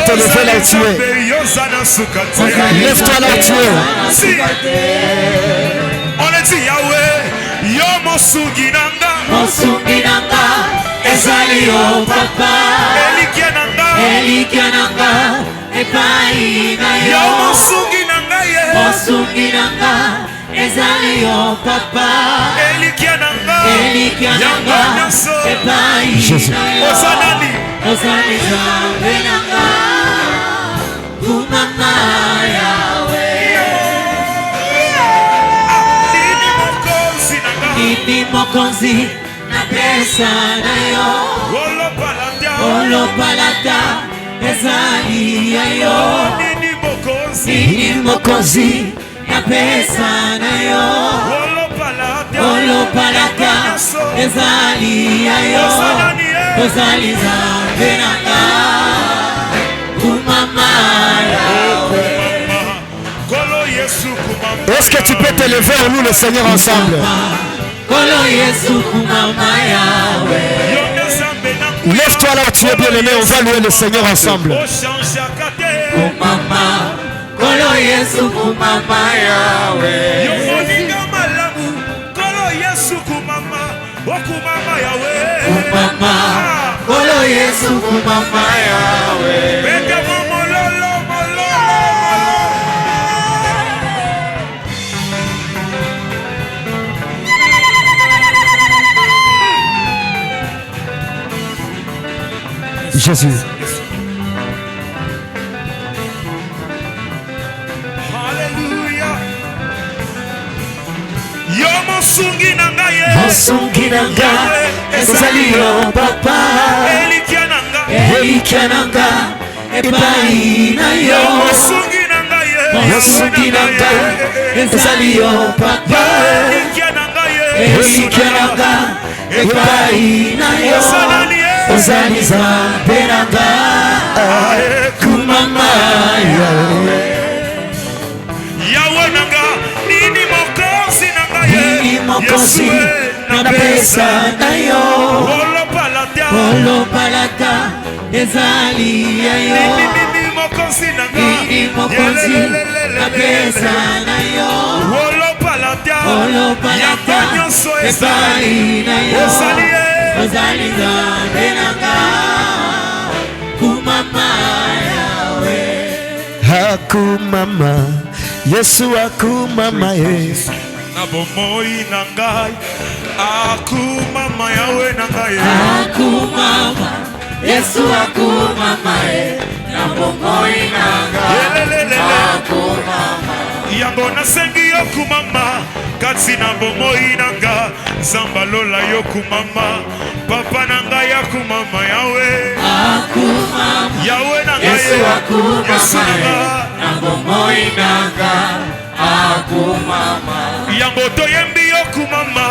te lever là où tu es. Lève-toi là où tu es. On a dit Yahweh, yo mosunginanga, ezali yo papa, elikiananga, epai na yo, mosunginanga, ezali yo papa, elikiananga, epai na yo, ozali zambe nanga, kumama Yahweh, nini mokonzi na pesa na yo, olopalata ezali ya yo, nini mokonzi na pesa na yo, olopalata ezali ya yo, ozali zambe nanga, kumama Yahweh. Est-ce que tu peux te lever en nous le Seigneur ensemble? Lève-toi là où tu es bien-aimé, on va louer le Seigneur ensemble. Jésus. Alléluia. Yo mosungi nanga ye. Mosungi nanga ezali yo papa. Elikiananga epai na yo. Mosungi nanga ye. Mosungi nanga ezali yo papa. Elikiananga epai na yo. Ozali zambe nanga, kumama Yahweh. Yahweh nanga, nini mokonzi nanga ye. Nini mokonzi na pesa na yo, olopalata ezali ya yo. Nini mokonzi nanga, nini mokonzi na pesa na yo, olopalata ezali na yo. Ozali zambe nanga, kumama Yahweh. Hakumama, Yesu akumama Yesu. Na bomoi nangai, akumama Yahweh nangai. Akumama, Yesu akumama na bomoi nangai. Akumama, yango nasengi yo kumama. Kati na bomoi nanga, zambalola yo kumama. Papa nanga ya kumama Yahweh. Akumama, Yahweh nanga Yesu akumama Yesu nanga, na bomoi nanga. Akumama, yango toyembi yo kumama.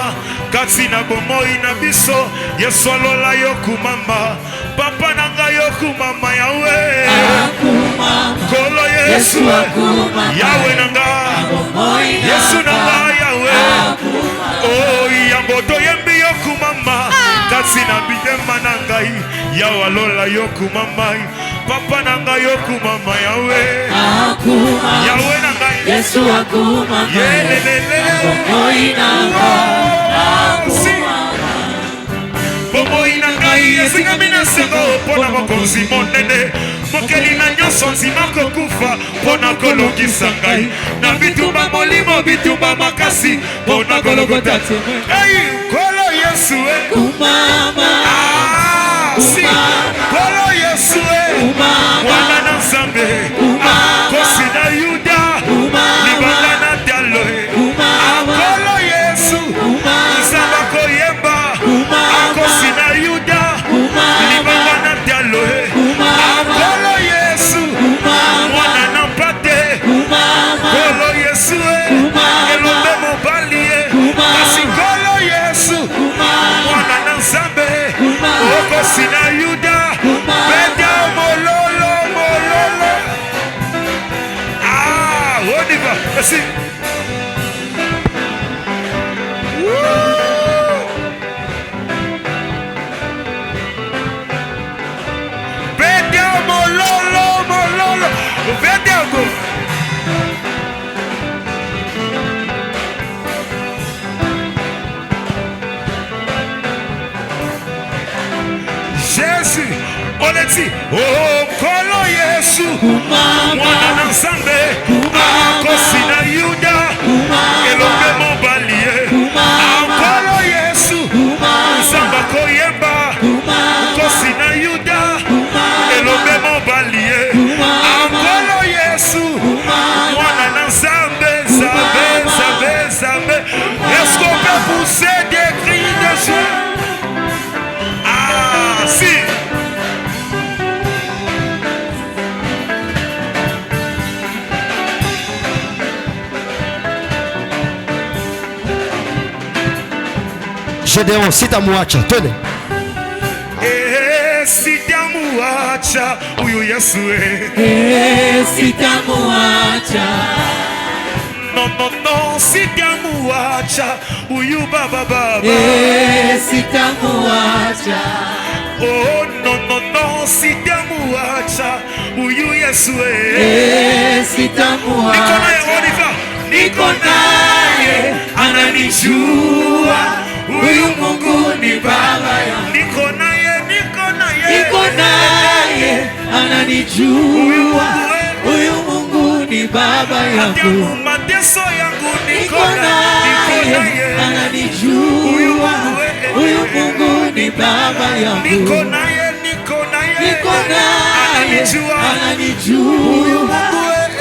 Kati na bomoi na biso, Yesu alola yo kumama. Papa nanga yo kumama Yahweh. Akumama, Kolo Yesu akumama Yahweh nanga, Yesu nanga Yahweh. Oh, yango toyembi yo kumama. Kasi na bidema nangai, Yahweh alola yo kumama. Papa nanga yo kumama Yahweh. Yahweh nanga Yesu akumama bomoi nanga. Bomoi nangai esingami na sengo pona mokonzi monene. Mokeli na nyonso nzima kokufa pona kolongisa ngai. Na bitumba molimo bitumba makasi pona kolokota teme. Hey, kolo Yesu kumama, si kolo Yesu mwana na Nzambe, kosi na Yuda libanda na dialo. Kolo Yesu Nzamba koyemba, kosi na Yuda libanda na dialo. Kolo Yesu mwana na mpate, kolo Yesu elombe mobali, kasi kolo Yesu mwana na Nzambe, kosi na Yuda beda mololo mololo. On y va, merci. Beda mololo mololo. Yesu mwana na nzambe akosi na Yuda elonge mobalie ankolo Yesu nzamba koyemba akosi na Yuda elonge mobalie ankolo Yesu mwana na nzambe nzambe nzambe nzambe. Est-ce qu'on peut pousser des cris de joie? Ah si. Gédéon, sitamuacha, twende. Sitamuacha huyu Yesu sitamuacha. No, no, no, sitamuacha huyu baba sitamuacha. Oh no, no, no, sitamuacha huyu Yesu sitamuacha. Niko naye ananijua, huyu Mungu ni baba yangu. Niko naye ananijua, huyu Mungu ni baba yangu. Mateso yangu niko naye ananijua, huyu Mungu ni baba yangu. Niko naye ananijua,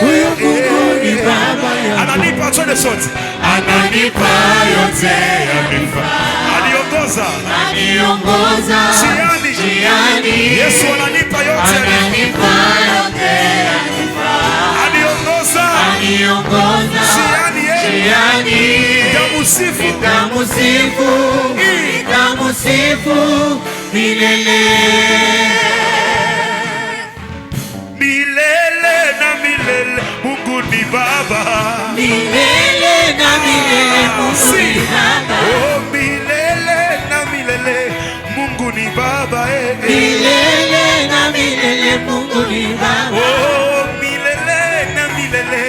huyu Mungu ni baba yangu. Ananipa chote sote, ananipa yote yanifaa. Aniongoza njiani. Yesu ananipa yote yanifaa. Aniongoza njiani. Nitamusifu milele. Milele na milele Mungu ni baba. Milele na milele Mungu ni baba. Oh, milele na milele Mungu ni baba. Milele na milele Mungu ni baba. Oh, milele na milele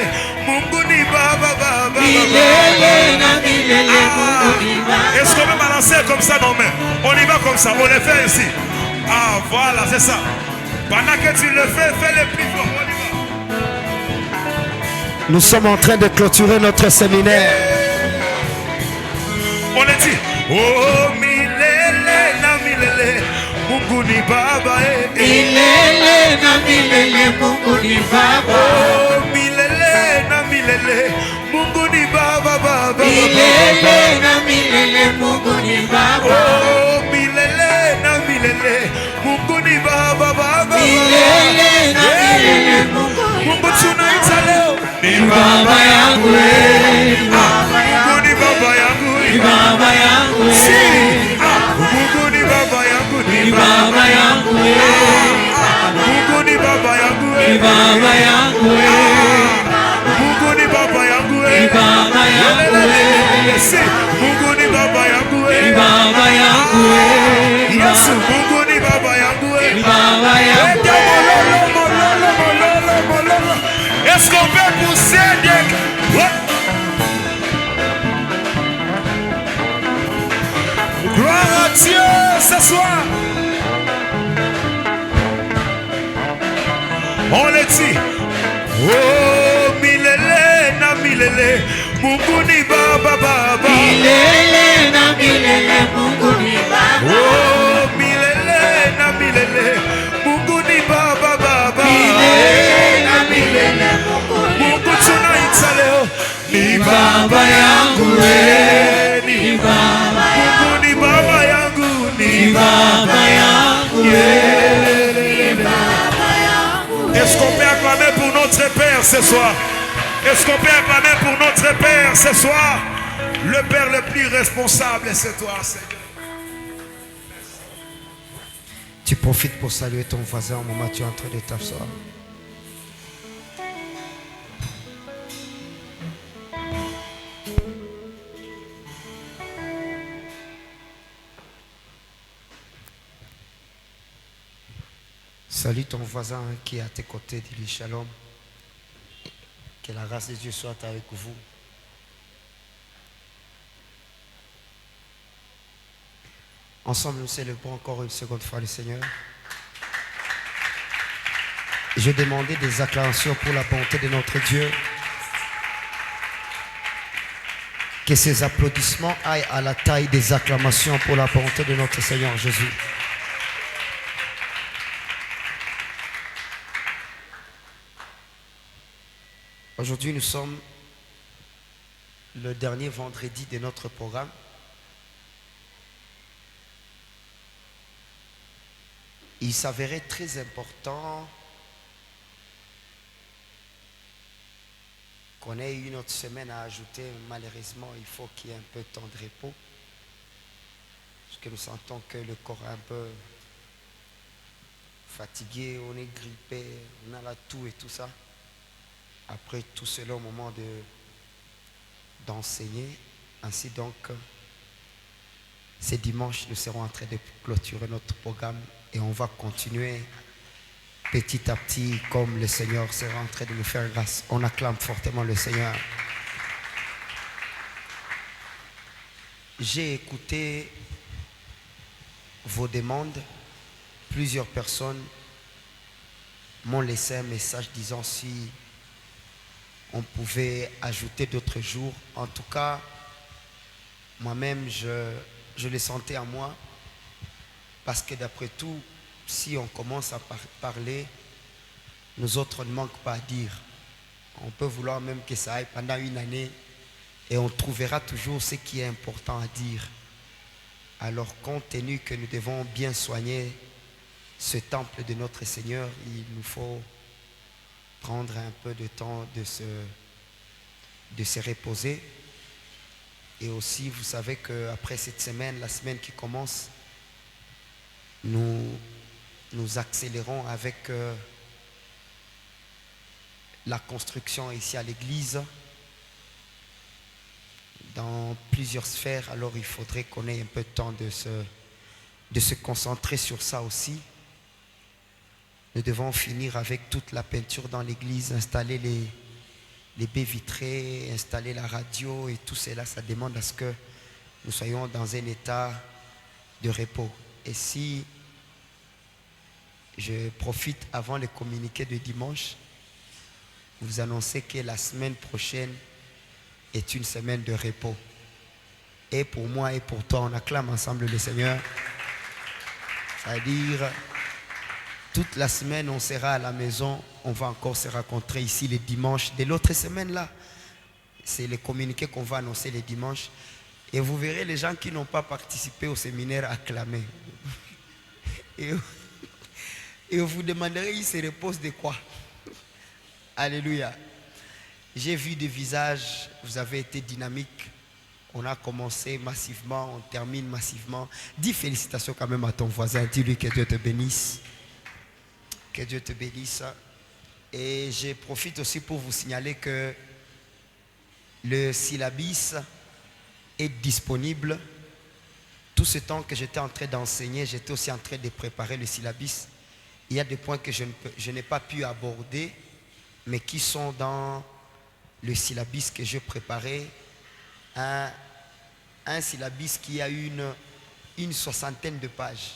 Mungu ni baba, baba. Milele na milele Mungu ni baba. Est-ce qu'on peut balancer comme ça? Non mais on y va comme ça, on le fait ici. Ah voilà, c'est ça. Pendant que tu le fais, fais le plus fort. On y va. Nous sommes en train de clôturer notre séminaire. On le dit. Oh, milele na milele Mungu ni baba. Milele na milele Mungu ni baba. Oh, milele na milele Mungu ni baba, baba. Milele na milele Mungu ni baba. Oh, milele na milele Mungu ni baba, baba. Milele na milele Mungu ni Mungu tunaita leo ni baba yangu. Mungu ni baba yangu. Ni baba yangu. Mungu ni baba yangu. Ni baba yangu. Mungu ni baba yangu. Ni baba yangu. Mungu ni baba yangu. Ni baba yangu. Mungu ni baba yangu. Ni baba yangu. Yesu, Mungu ni baba yangu. Ni baba yangu. Est-ce qu'on peut pousser des... Gloire à Dieu ce soir. On le dit. Oh, milele na milele Mungu ni baba, baba. Milele na milele Mungu ni baba. Oh, milele na milele Mungu ni baba, baba. Milele na milele Mungu ni Mungu tunaita leo ni baba yangu. Ni baba Mungu ni baba yangu. Ni baba yangu. Est-ce qu'on peut acclamer pour notre Père ce soir? Est-ce qu'on peut acclamer pour notre Père ce soir? Le Père le plus responsable, c'est toi, Seigneur. Tu profites pour saluer ton voisin au moment où tu es en train de t'asseoir. Salue ton voisin qui est à tes côtés, dis-lui shalom. Que la grâce de Dieu soit avec vous. Ensemble, nous célébrons encore une seconde fois le Seigneur. Je demandais des acclamations pour la bonté de notre Dieu. Que ces applaudissements aillent à la taille des acclamations pour la bonté de notre Seigneur Jésus. Aujourd'hui, nous sommes le dernier vendredi de notre programme. Il s'avérait très important qu'on ait une autre semaine à ajouter. Malheureusement, il faut qu'il y ait un peu de temps de repos. Parce que nous sentons que le corps est un peu fatigué, on est grippé, on a la toux et tout ça. Après tout cela, au moment d'enseigner. Ainsi donc, ce dimanche, nous serons en train de clôturer notre programme et on va continuer petit à petit comme le Seigneur sera en train de nous faire grâce. On acclame fortement le Seigneur. J'ai écouté vos demandes. Plusieurs personnes m'ont laissé un message disant si on pouvait ajouter d'autres jours. En tout cas, moi-même, je le sentais en moi. Parce que d'après tout, si on commence à parler, nous autres ne manquons pas à dire. On peut vouloir même que ça aille pendant une année et on trouvera toujours ce qui est important à dire. Alors, compte tenu que nous devons bien soigner ce temple de notre Seigneur, il nous faut prendre un peu de temps de se reposer. Et aussi, vous savez qu'après cette semaine, la semaine qui commence, nous accélérons avec la construction ici à l'église dans plusieurs sphères. Alors il faudrait qu'on ait un peu de temps de se concentrer sur ça aussi. Nous devons finir avec toute la peinture dans l'église, installer les baies vitrées, installer la radio et tout cela. Ça demande à ce que nous soyons dans un état de repos. Et si je profite avant le communiqué de dimanche, vous annoncer que la semaine prochaine est une semaine de repos. Et pour moi et pour toi, on acclame ensemble le Seigneur. C'est-à-dire, toute la semaine, on sera à la maison, on va encore se rencontrer ici les dimanches. De l'autre semaine là, c'est le communiqué qu'on va annoncer les dimanches. Et vous verrez les gens qui n'ont pas participé au séminaire acclamer. Et vous demanderez, ils se reposent de quoi? Alléluia. J'ai vu des visages, vous avez été dynamiques. On a commencé massivement, on termine massivement. Dis félicitations quand même à ton voisin, dis-lui que Dieu te bénisse. Que Dieu te bénisse. Et je profite aussi pour vous signaler que le syllabus est disponible. Tout ce temps que j'étais en train d'enseigner, j'étais aussi en train de préparer le syllabus. Il y a des points que je n'ai pas pu aborder, mais qui sont dans le syllabus que j'ai préparé. Un syllabus qui a une 60aine de pages.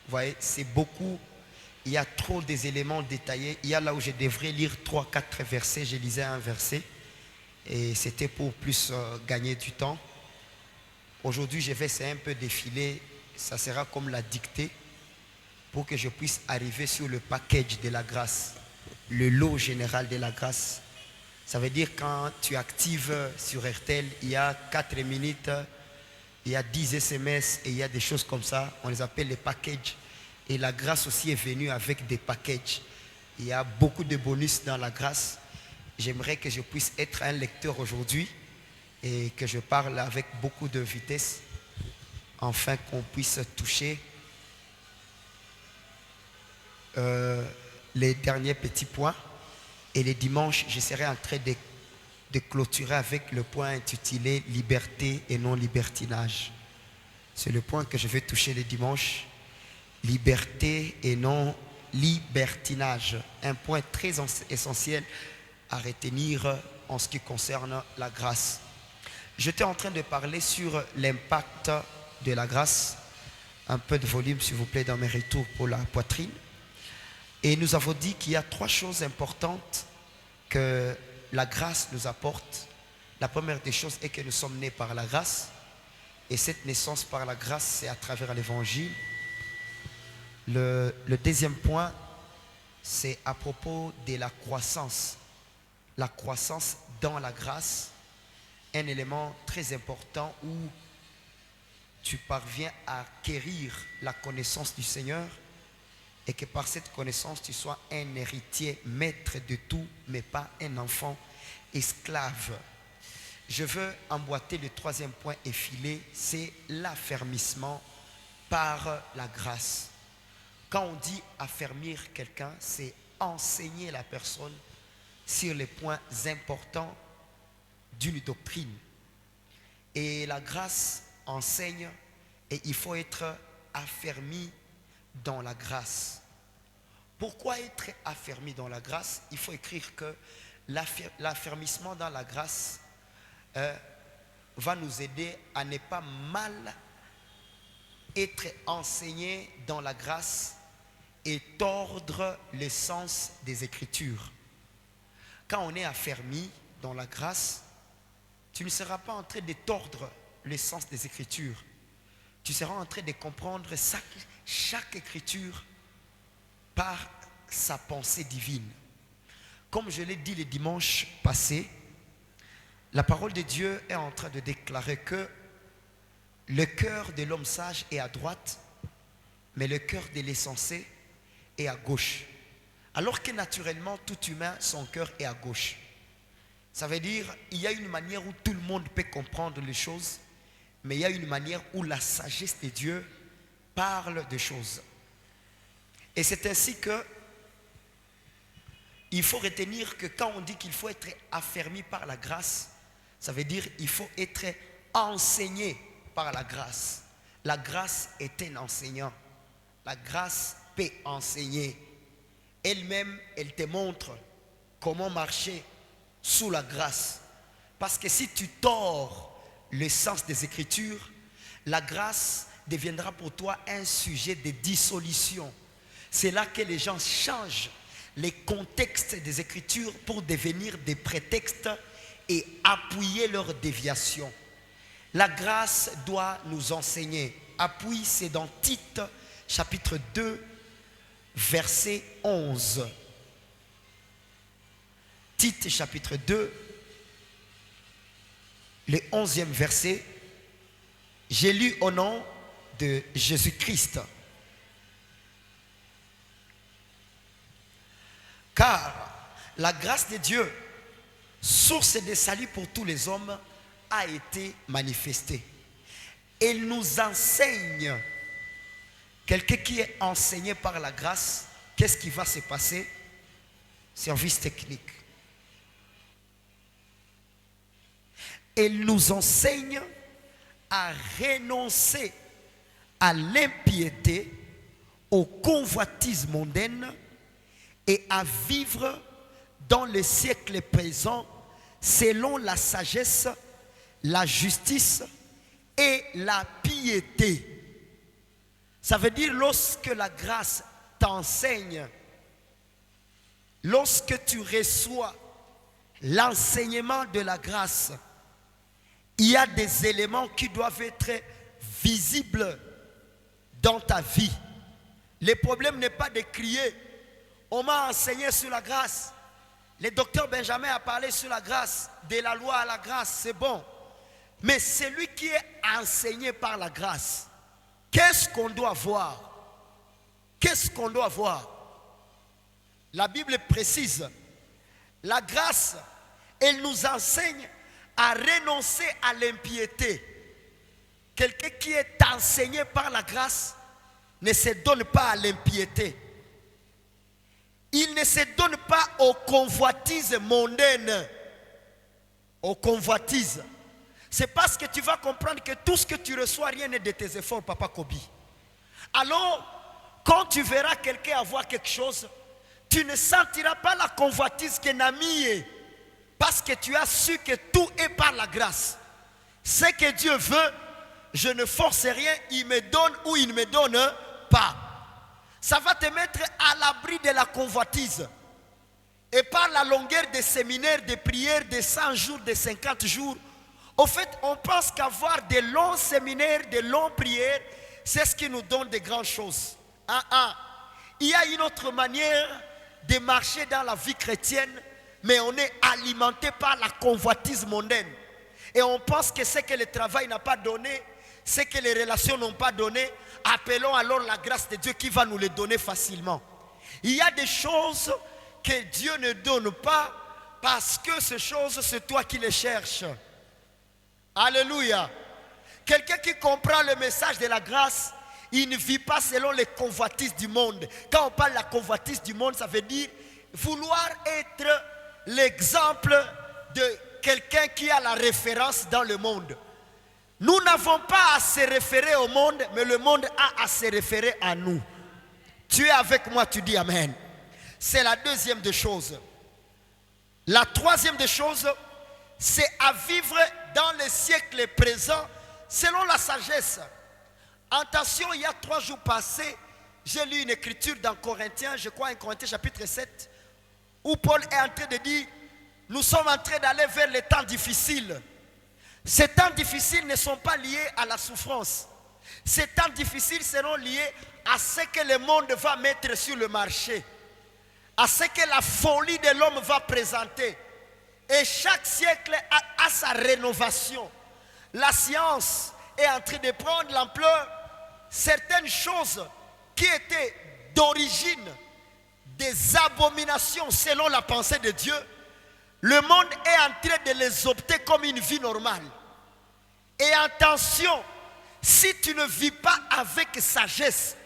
Vous voyez, c'est beaucoup. Il y a trop des éléments détaillés. Il y a là où je devrais lire 3-4 versets. Je lisais un verset. Et c'était pour plus gagner du temps. Aujourd'hui, je vais essayer un peu défiler. Ça sera comme la dictée pour que je puisse arriver sur le package de la grâce. Le lot général de la grâce. Ça veut dire quand tu actives sur RTL, il y a 4 minutes, il y a 10 SMS et il y a des choses comme ça. On les appelle les packages. Et la grâce aussi est venue avec des packages. Il y a beaucoup de bonus dans la grâce. J'aimerais que je puisse être un lecteur aujourd'hui et que je parle avec beaucoup de vitesse afin qu'on puisse toucher les derniers petits points. Et les dimanches, je serai en train de clôturer avec le point intitulé « Liberté et non-libertinage ». C'est le point que je vais toucher les dimanches. Liberté et non-libertinage. Un point très essentiel à retenir en ce qui concerne la grâce. J'étais en train de parler sur l'impact de la grâce. Un peu de volume, s'il vous plaît, dans mes retours pour la poitrine. Et nous avons dit qu'il y a 3 choses importantes que la grâce nous apporte. La première des choses est que nous sommes nés par la grâce. Et cette naissance par la grâce, c'est à travers l'évangile. Le deuxième point, c'est à propos de la croissance. La croissance dans la grâce, un élément très important où tu parviens à acquérir la connaissance du Seigneur et que par cette connaissance, tu sois un héritier, maître de tout, mais pas un enfant esclave. Je veux emboîter le 3e point effilé, c'est l'affermissement par la grâce. Quand on dit affermir quelqu'un, c'est enseigner la personne sur les points importants d'une doctrine. Et la grâce enseigne et il faut être affermi dans la grâce. Pourquoi être affermi dans la grâce? Il faut écrire que l'affermissement dans la grâce va nous aider à ne pas mal être enseigné dans la grâce et tordre le sens des Écritures. Quand on est affermi dans la grâce, tu ne seras pas en train de tordre le sens des Écritures. Tu seras en train de comprendre chaque Écriture par sa pensée divine. Comme je l'ai dit le dimanche passé, la parole de Dieu est en train de déclarer que le cœur de l'homme sage est à droite, mais le cœur de l'insensé est à gauche. Alors que naturellement, tout humain, son cœur est à gauche. Ça veut dire qu'il y a une manière où tout le monde peut comprendre les choses, mais il y a une manière où la sagesse de Dieu parle de choses. Et c'est ainsi que il faut retenir que quand on dit qu'il faut être affermi par la grâce, ça veut dire qu'il faut être enseigné par la grâce. La grâce est un enseignant. La grâce peut enseigner. Elle-même, elle te montre comment marcher sous la grâce. Parce que si tu tords le sens des Écritures, la grâce deviendra pour toi un sujet de dissolution. C'est là que les gens changent les contextes des Écritures pour devenir des prétextes et appuyer leur déviation. La grâce doit nous enseigner. Appui, c'est dans Tite, chapitre 2, verset 11. Tite, chapitre 2, le 11e verset. J'ai lu au nom de Jésus-Christ. Car la grâce de Dieu, source de salut pour tous les hommes, a été manifestée. Elle nous enseigne. Quelqu'un qui est enseigné par la grâce, qu'est-ce qui va se passer? Service technique. Elle nous enseigne à renoncer à l'impiété, aux convoitises mondaines et à vivre dans le siècle présent selon la sagesse, la justice et la piété. Ça veut dire lorsque la grâce t'enseigne, lorsque tu reçois l'enseignement de la grâce, il y a des éléments qui doivent être visibles dans ta vie. Le problème n'est pas de crier, on m'a enseigné sur la grâce. Le docteur Benjamin a parlé sur la grâce, de la loi à la grâce, c'est bon. Mais celui qui est enseigné par la grâce, qu'est-ce qu'on doit voir? Qu'est-ce qu'on doit voir? La Bible précise, la grâce, elle nous enseigne à renoncer à l'impiété. Quelqu'un qui est enseigné par la grâce ne se donne pas à l'impiété. Il ne se donne pas aux convoitises mondaines. Aux convoitises. C'est parce que tu vas comprendre que tout ce que tu reçois, rien n'est de tes efforts, Papa Kobi. Alors, quand tu verras quelqu'un avoir quelque chose, tu ne sentiras pas la convoitise que Nami est. Parce que tu as su que tout est par la grâce. Ce que Dieu veut, je ne force rien, il me donne ou il ne me donne pas. Ça va te mettre à l'abri de la convoitise. Et par la longueur des séminaires, des prières, de 100 jours, de 50 jours, au fait, on pense qu'avoir des longs séminaires, des longues prières, c'est ce qui nous donne de grandes choses. Il y a une autre manière de marcher dans la vie chrétienne, mais on est alimenté par la convoitise mondaine. Et on pense que ce que le travail n'a pas donné, ce que les relations n'ont pas donné, appelons alors la grâce de Dieu qui va nous les donner facilement. Il y a des choses que Dieu ne donne pas parce que ces choses, c'est toi qui les cherches. Alléluia. Quelqu'un qui comprend le message de la grâce, il ne vit pas selon les convoitises du monde. Quand on parle de la convoitise du monde, ça veut dire vouloir être l'exemple de quelqu'un qui a la référence dans le monde. Nous n'avons pas à se référer au monde, mais le monde a à se référer à nous. Tu es avec moi, tu dis Amen. C'est la deuxième des choses. La troisième des choses, c'est à vivre dans le siècle présent selon la sagesse. Attention, il y a 3 jours passés, j'ai lu une écriture dans Corinthiens, je crois en Corinthiens chapitre 7, où Paul est en train de dire, nous sommes en train d'aller vers les temps difficiles. Ces temps difficiles ne sont pas liés à la souffrance. Ces temps difficiles seront liés à ce que le monde va mettre sur le marché, à ce que la folie de l'homme va présenter. Et chaque siècle a sa rénovation. La science est en train de prendre l'ampleur. Certaines choses qui étaient d'origine des abominations selon la pensée de Dieu, le monde est en train de les opter comme une vie normale. Et attention, si tu ne vis pas avec sagesse,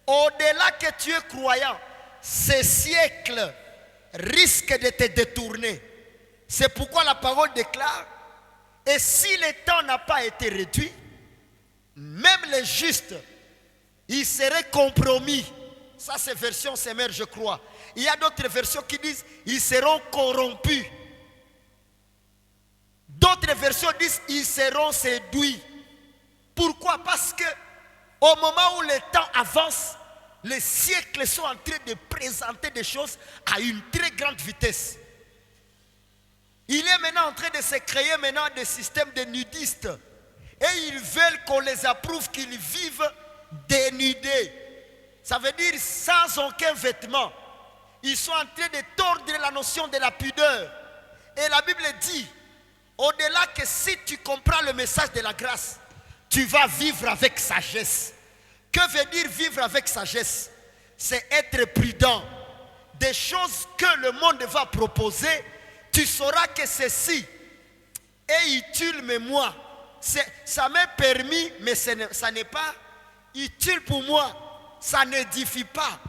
au-delà que tu es croyant, ces siècles risquent de te détourner. C'est pourquoi la parole déclare, et si le temps n'a pas été réduit, même les justes, ils seraient compromis. Ça c'est version Semer, je crois. Il y a d'autres versions qui disent, ils seront corrompus. D'autres versions disent, ils seront séduits. Pourquoi? Parce que au moment où le temps avance, les siècles sont en train de présenter des choses à une très grande vitesse. Il est maintenant en train de se créer maintenant des systèmes de nudistes. Et ils veulent qu'on les approuve qu'ils vivent dénudés. Ça veut dire sans aucun vêtement. Ils sont en train de tordre la notion de la pudeur. Et la Bible dit, au-delà que si tu comprends le message de la grâce, tu vas vivre avec sagesse. Que veut dire vivre avec sagesse? C'est être prudent. Des choses que le monde va proposer, tu sauras que ceci est utile, mais moi, ça m'est permis, mais ça n'est pas utile pour moi. Ça n'édifie pas.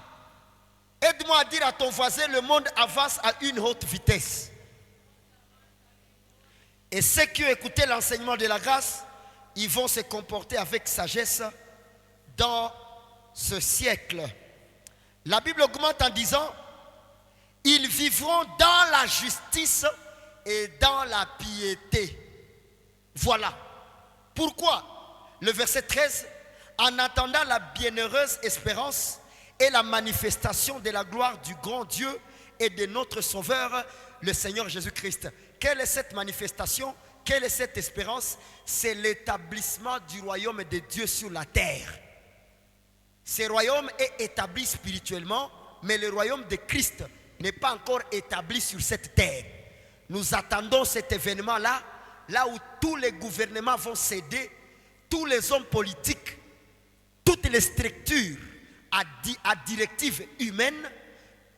Aide-moi à dire à ton voisin, le monde avance à une haute vitesse. Et ceux qui ont écouté l'enseignement de la grâce, ils vont se comporter avec sagesse dans ce siècle. La Bible augmente en disant, ils vivront dans la justice et dans la piété. Voilà. Pourquoi? Le verset 13, en attendant la bienheureuse espérance et la manifestation de la gloire du grand Dieu et de notre Sauveur, le Seigneur Jésus-Christ. Quelle est cette manifestation? Quelle est cette espérance? C'est l'établissement du royaume de Dieu sur la terre. Ce royaume est établi spirituellement, mais le royaume de Christ n'est pas encore établi sur cette terre. Nous attendons cet événement-là, là où tous les gouvernements vont céder, tous les hommes politiques, toutes les structures à directives humaines,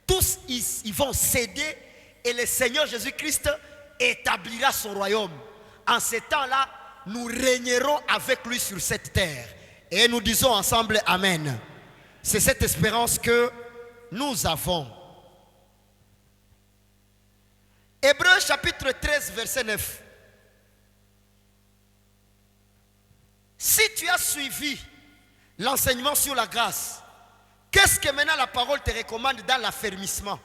tous ils vont céder et le Seigneur Jésus-Christ établira son royaume. En ce temps-là, nous régnerons avec lui sur cette terre. Et nous disons ensemble Amen. C'est cette espérance que nous avons. Hébreux chapitre 13, verset 9. Si tu as suivi l'enseignement sur la grâce, qu'est-ce que maintenant la parole te recommande dans l'affermissement?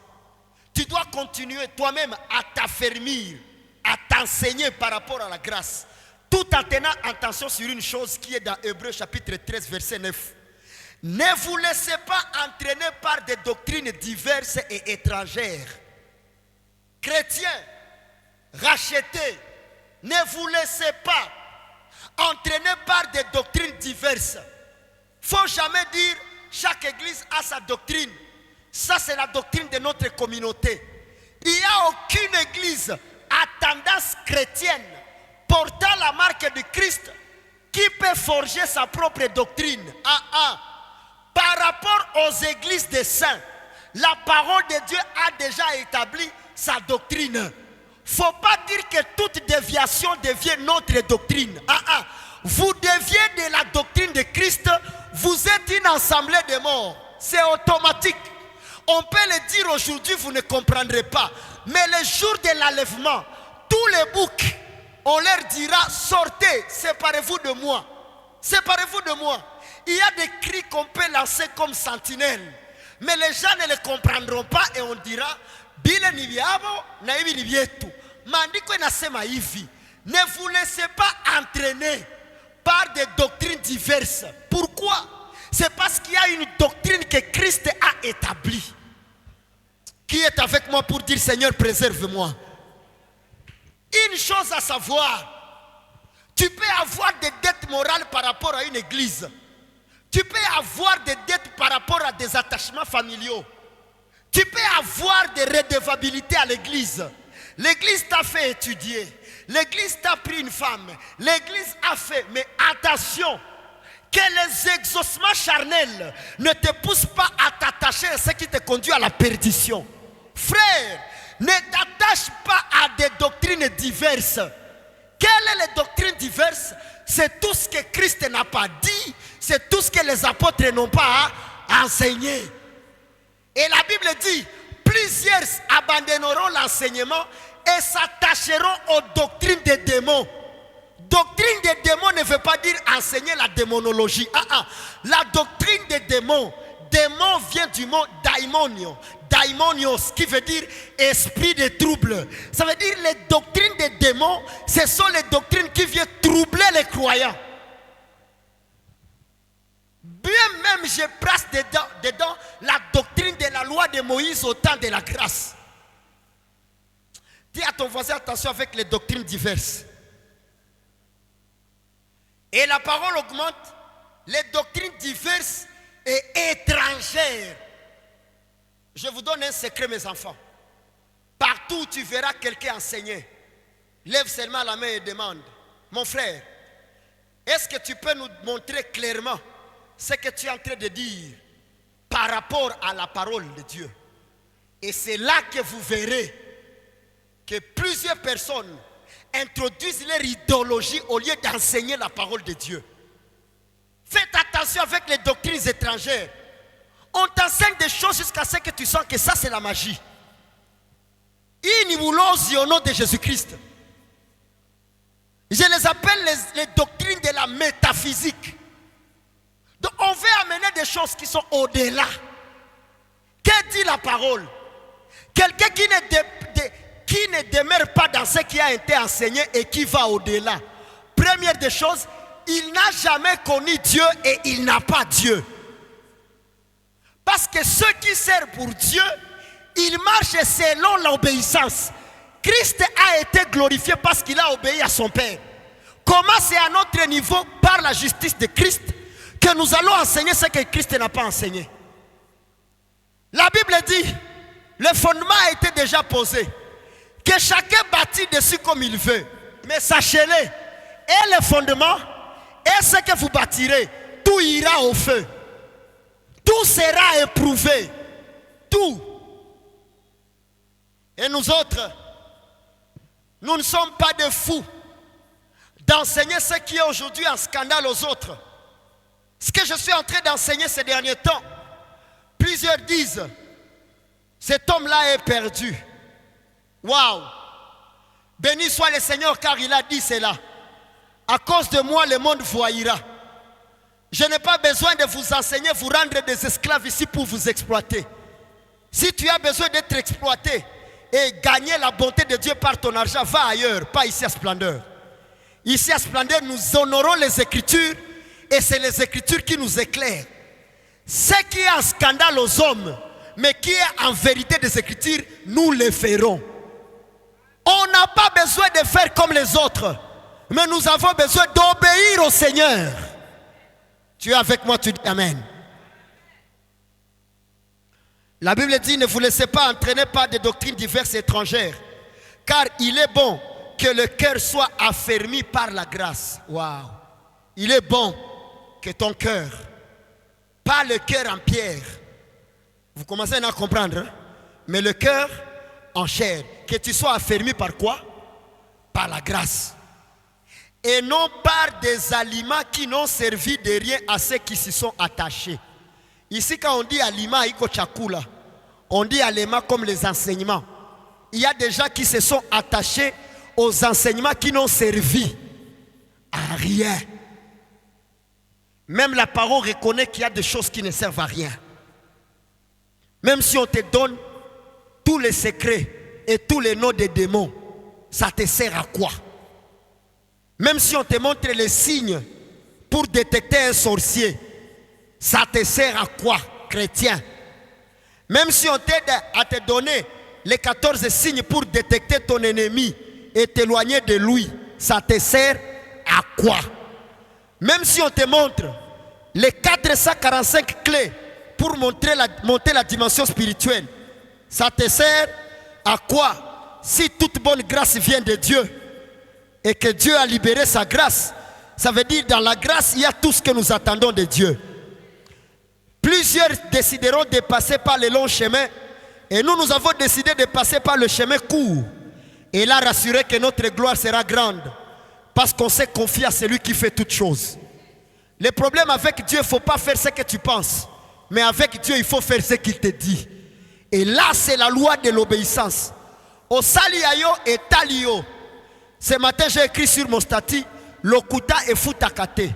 Tu dois continuer toi-même à t'affermir, à t'enseigner par rapport à la grâce, tout en tenant attention sur une chose qui est dans Hébreux chapitre 13, verset 9. Ne vous laissez pas entraîner par des doctrines diverses et étrangères. Chrétiens, rachetés, ne vous laissez pas entraîner par des doctrines diverses. Il ne faut jamais dire chaque église a sa doctrine. Ça, c'est la doctrine de notre communauté. Il n'y a aucune église à tendance chrétienne portant la marque de Christ qui peut forger sa propre doctrine. Par rapport aux églises des saints, la parole de Dieu a déjà établi sa doctrine. Il ne faut pas dire que toute déviation devient notre doctrine. Vous deviez de la doctrine de Christ, vous êtes une assemblée de morts. C'est automatique. On peut le dire aujourd'hui, vous ne comprendrez pas. Mais le jour de l'enlèvement, tous les boucs, on leur dira, sortez, séparez-vous de moi. Séparez-vous de moi. Il y a des cris qu'on peut lancer comme sentinelle. Mais les gens ne les comprendront pas et on dira, bile ni biabo, na hivi ni vyetu. Maandiko inasema hivi. Ne vous laissez pas entraîner par des doctrines diverses. Pourquoi? C'est parce qu'il y a une doctrine que Christ a établie. Qui est avec moi pour dire, Seigneur, préserve-moi? Une chose à savoir, tu peux avoir des dettes morales par rapport à une église. Tu peux avoir des dettes par rapport à des attachements familiaux. Tu peux avoir des redevabilités à l'église. L'église t'a fait étudier. L'église t'a pris une femme. L'église a fait. Mais attention, que les exaucements charnels ne te poussent pas à t'attacher à ce qui te conduit à la perdition. Frère, ne t'attache pas à des doctrines diverses. Quelles sont les doctrines diverses? C'est tout ce que Christ n'a pas dit. C'est tout ce que les apôtres n'ont pas enseigné. Et la Bible dit, plusieurs abandonneront l'enseignement et s'attacheront aux doctrines des démons. Doctrine des démons ne veut pas dire enseigner la démonologie. La doctrine des démons, démon vient du mot daimonion. Daimonios, qui veut dire esprit de trouble. Ça veut dire les doctrines des démons, ce sont les doctrines qui viennent troubler les croyants. Bien même je place dedans la doctrine de la loi de Moïse au temps de la grâce. Dis à ton voisin, attention avec les doctrines diverses. Et la parole augmente, les doctrines diverses et étrangères. Je vous donne un secret, mes enfants. Partout où tu verras quelqu'un enseigner, lève seulement la main et demande, mon frère, est-ce que tu peux nous montrer clairement ce que tu es en train de dire par rapport à la parole de Dieu? Et c'est là que vous verrez que plusieurs personnes introduisent leur idéologie au lieu d'enseigner la parole de Dieu. Faites attention avec les doctrines étrangères. On t'enseigne des choses jusqu'à ce que tu sens que ça c'est la magie. Inimulosi au nom de Jésus-Christ. Je les appelle les doctrines de la métaphysique. Donc on veut amener des choses qui sont au-delà. Que dit la parole? Quelqu'un qui ne demeure pas dans ce qui a été enseigné et qui va au-delà. Première des choses, il n'a jamais connu Dieu et il n'a pas Dieu. Parce que ceux qui servent pour Dieu, ils marchent selon l'obéissance. Christ a été glorifié parce qu'il a obéi à son Père. Comment c'est à notre niveau, par la justice de Christ, que nous allons enseigner ce que Christ n'a pas enseigné? La Bible dit, le fondement a été déjà posé. Que chacun bâtit dessus comme il veut. Mais sachez-le, et le fondement, et ce que vous bâtirez, tout ira au feu. Tout sera éprouvé. Tout. Et nous autres, nous ne sommes pas des fous d'enseigner ce qui est aujourd'hui un scandale aux autres. Ce que je suis en train d'enseigner ces derniers temps, plusieurs disent, cet homme-là est perdu. Waouh! Béni soit le Seigneur car il a dit cela. À cause de moi, le monde vous haïra. Je n'ai pas besoin de vous enseigner, vous rendre des esclaves ici pour vous exploiter. Si tu as besoin d'être exploité et gagner la bonté de Dieu par ton argent, va ailleurs, pas ici à Splendeur. Ici à Splendeur, nous honorons les Écritures et c'est les Écritures qui nous éclairent. Ce qui est un scandale aux hommes, mais qui est en vérité des Écritures, nous le ferons. On n'a pas besoin de faire comme les autres, mais nous avons besoin d'obéir au Seigneur. Tu es avec moi, tu dis Amen. La Bible dit, ne vous laissez pas entraîner par des doctrines diverses et étrangères, car il est bon que le cœur soit affermi par la grâce. Waouh! Il est bon que ton cœur, pas le cœur en pierre, vous commencez à comprendre, hein? Mais le cœur en chair, que tu sois affermi par quoi? Par la grâce. Et non par des aliments qui n'ont servi de rien à ceux qui s'y sont attachés. Ici, quand on dit aliments, on dit aliments comme les enseignements. Il y a des gens qui se sont attachés aux enseignements qui n'ont servi à rien. Même la parole reconnaît qu'il y a des choses qui ne servent à rien. Même si on te donne tous les secrets et tous les noms des démons, ça te sert à quoi? Même si on te montre les signes pour détecter un sorcier, ça te sert à quoi, chrétien? Même si on t'aide à te donner les 14 signes pour détecter ton ennemi et t'éloigner de lui, ça te sert à quoi? Même si on te montre les 445 clés pour monter la dimension spirituelle, ça te sert à quoi? Si toute bonne grâce vient de Dieu et que Dieu a libéré sa grâce, ça veut dire dans la grâce, il y a tout ce que nous attendons de Dieu. Plusieurs décideront de passer par le long chemin et nous avons décidé de passer par le chemin court. Et là, rassurer que notre gloire sera grande parce qu'on s'est confié à celui qui fait toutes choses. Le problème avec Dieu, il ne faut pas faire ce que tu penses, mais avec Dieu, il faut faire ce qu'il te dit. Et là, c'est la loi de l'obéissance. Au saliayo et talio. Ce matin, j'ai écrit sur mon statut, Lokuta et Futakate.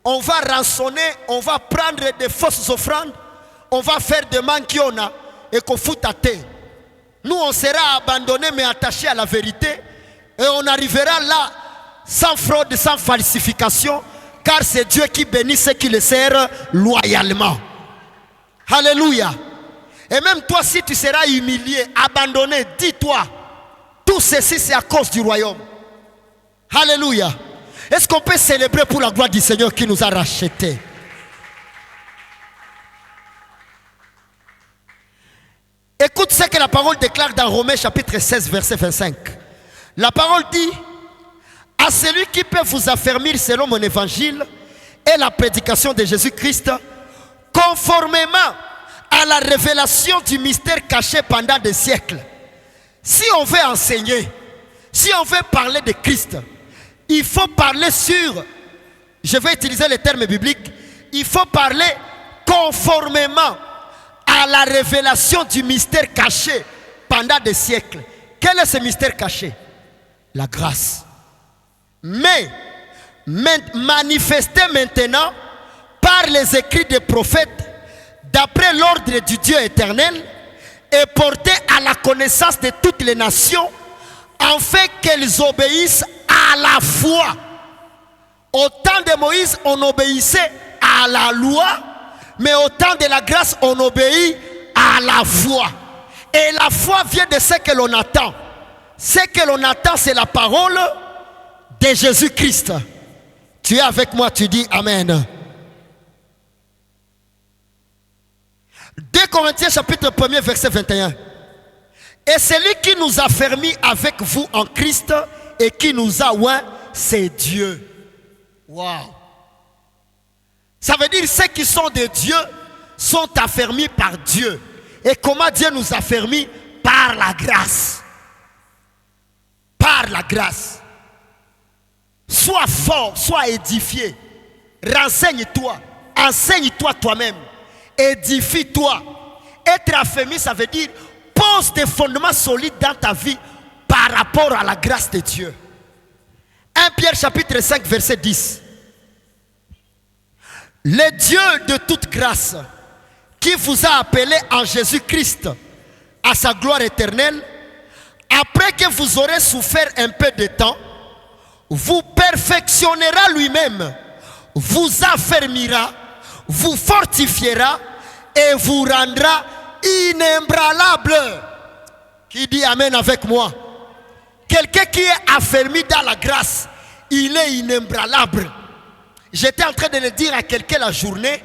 On va rançonner, on va prendre des fausses offrandes, on va faire des mankiona et qu'on foutate. Nous, on sera abandonnés mais attachés à la vérité et on arrivera là sans fraude, sans falsification, car c'est Dieu qui bénit ceux qui le servent loyalement. Alléluia. Et même toi, si tu seras humilié, abandonné, dis-toi, tout ceci c'est à cause du royaume. Alléluia. Est-ce qu'on peut célébrer pour la gloire du Seigneur qui nous a rachetés? Écoute ce que la parole déclare dans Romains chapitre 16 verset 25. La parole dit: à celui qui peut vous affermir selon mon évangile et la prédication de Jésus-Christ, conformément à la révélation du mystère caché pendant des siècles. Si on veut enseigner, si on veut parler de Christ, il faut parler sur, je vais utiliser les termes bibliques, il faut parler conformément à la révélation du mystère caché pendant des siècles. Quel est ce mystère caché? La grâce. Mais manifesté maintenant par les écrits des prophètes, d'après l'ordre du Dieu éternel, et porté à la connaissance de toutes les nations, afin qu'elles obéissent à la foi. Au temps de Moïse, on obéissait à la loi, mais au temps de la grâce, on obéit à la foi. Et la foi vient de ce que l'on attend. Ce que l'on attend, c'est la parole de Jésus-Christ. Tu es avec moi, tu dis Amen. 2 Corinthiens chapitre 1 verset 21. Et celui qui nous a fermis avec vous en Christ et qui nous a oints, c'est Dieu. Waouh. Ça veut dire ceux qui sont de Dieu sont affermis par Dieu. Et comment Dieu nous a affermis? Par la grâce. Par la grâce. Sois fort, sois édifié. Renseigne-toi. Enseigne-toi toi-même. Édifie-toi. Être affermi, ça veut dire pose des fondements solides dans ta vie par rapport à la grâce de Dieu. 1 Pierre chapitre 5 verset 10. Le Dieu de toute grâce qui vous a appelé en Jésus-Christ à sa gloire éternelle, après que vous aurez souffert un peu de temps, vous perfectionnera lui-même, vous affermira, vous fortifiera et vous rendra inébranlable. Qui dit amen avec moi? Quelqu'un qui est affermi dans la grâce, il est inébranlable. J'étais en train de le dire à quelqu'un la journée,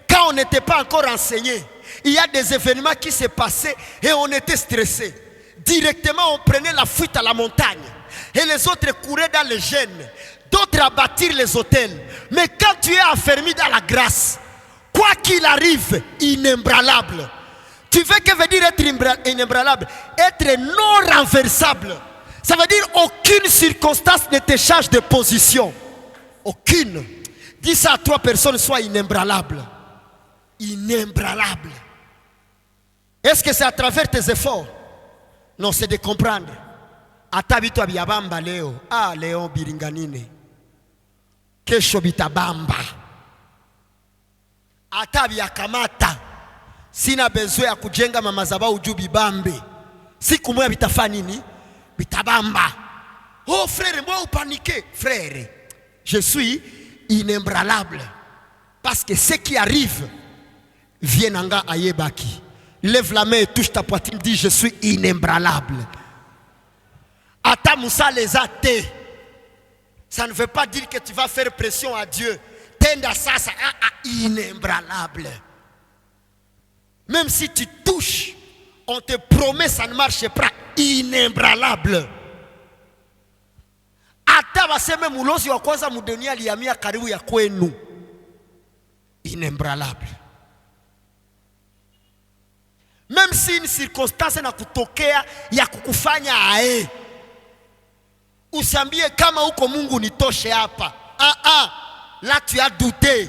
quand on n'était pas encore enseigné. Il y a des événements qui se passaient et on était stressé. Directement, on prenait la fuite à la montagne. Et les autres couraient dans les gènes. D'autres à bâtir les hôtels. Mais quand tu es affermi dans la grâce, quoi qu'il arrive, inébranlable. Tu veux que veut dire être inébranlable? Être non renversable. Ça veut dire aucune circonstance ne te change de position. Aucune. Dis ça à 3 personnes, sois inébranlable. Inébranlable. Est-ce que c'est à travers tes efforts? Non, c'est de comprendre. Atabito abiyabamba leo. Ah, leo biringanine. Kesho bitabamba. Atabiyakamata. Sina besoin ya kujenga mamazabau juu bibambe. Siku moja bitafanya nini? Bitabamba. Oh frère, moi ou paniquer? Frère, je suis inébranlable. Parce que ce qui arrive vient nanga ayebaki. Lève la main et touche ta poitrine, dis je suis inébranlable. Ata Moussa les a té. Ça ne veut pas dire que tu vas faire pression à Dieu. Tenda ça, inébranlable. Même si tu touches, on te promet ça ne marche pas. Inébranlable. Ata waseme mulozi wa kwanza mudunia alihamia karibu ya kwenu. Inébranlable. Même si une circonstance na kutokea ya kukufanya ae. Usiambie kama uko Mungu nitoshe hapa. Là tu as douté.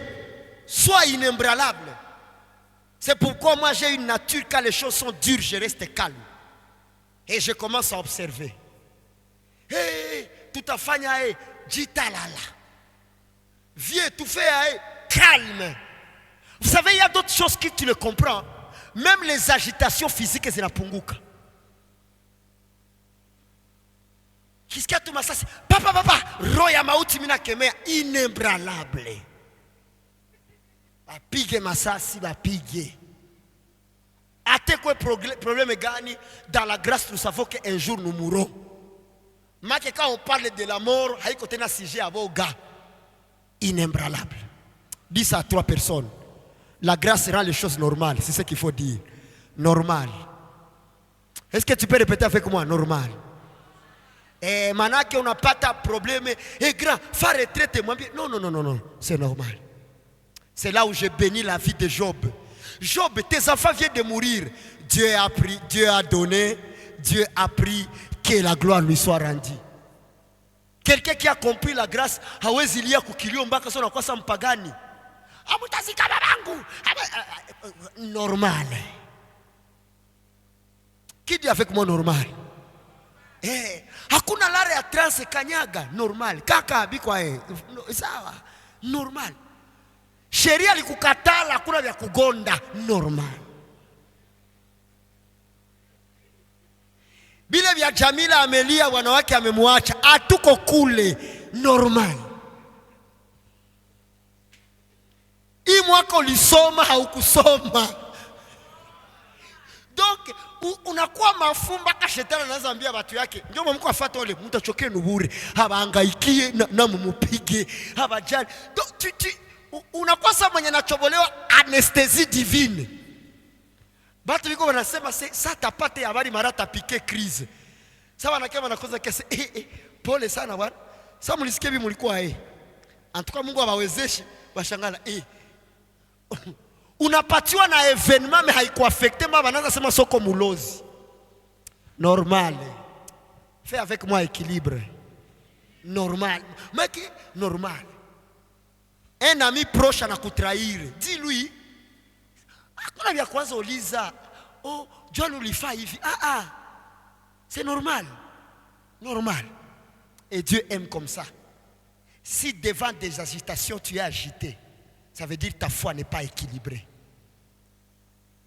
Sois inébranlable. C'est pourquoi moi j'ai une nature, quand les choses sont dures, je reste calme. Et je commence à observer. Hey, tout à fait, jitalala. Viens, tout fait, calme. Vous savez, il y a d'autres choses que tu le comprends. Même les agitations physiques, c'est la punguka. Qu'est-ce qu'il y a tout ça? Papa, roya mauti mina kemea, inébranlable. Bapige masasi, bapige. Ate quoi problème gani? Dans la grâce, nous savons qu'un jour nous mourrons. Mais quand on parle de la mort, il y a un sujet à vos gars. Inébranlable. Dis ça à 3 personnes. La grâce rend les choses normales. C'est ce qu'il faut dire. Normal. Est-ce que tu peux répéter avec moi? Normal. Et maintenant qu'on n'a pas de problème, et grand, faire retraite, moi, non. C'est normal. C'est là où j'ai béni la vie de Job. Job, tes enfants viennent de mourir. Dieu a pris, Dieu a donné, Dieu a pris, que la gloire lui soit rendue. Quelqu'un qui a compris la grâce, hawezi lia kukilio mpaka sona kwa sa mpagani. Amutazika babangu. Normal. Qui dit avec moi normal? Hakuna lare ya trance kanyaga, normal. Kaka bikwa sawa, normal. Sheria likukatala hakuna vya kugonda, normal. Bile vya Jamila amelia wanawake amemwacha, atuko kule, normal. Hii mwaka ulisoma haukusoma. Donc unakuwa mafumba ka shetani anaanza ambia watu yake ndio mko afuata wale mtachoke nubure habangaikie na mumupige habajani. Donc unakuwa sasa mwenye nachobolewa anesthésie divine. Batu biko wanasema sasa tapate habari mara tapike crise. Sasa wanakema nakoza kesi pole sana bwana. Sasa mlisikia hivi mlikuwa antuka Mungu awawezeshe washangala unapatiwa na evenement mais haikuaffecte mba banaanza sema soko mulozi. Normal. Fais avec moi équilibre. Normal. Maki normal. Un ami proche anakutrahir. Dis-lui. Hakuna vya kwanza uliza. Oh, John ulifaa hivi. C'est normal. Normal. Et Dieu aime comme ça. Si devant des agitations tu es agité, ça veut dire que ta foi n'est pas équilibrée.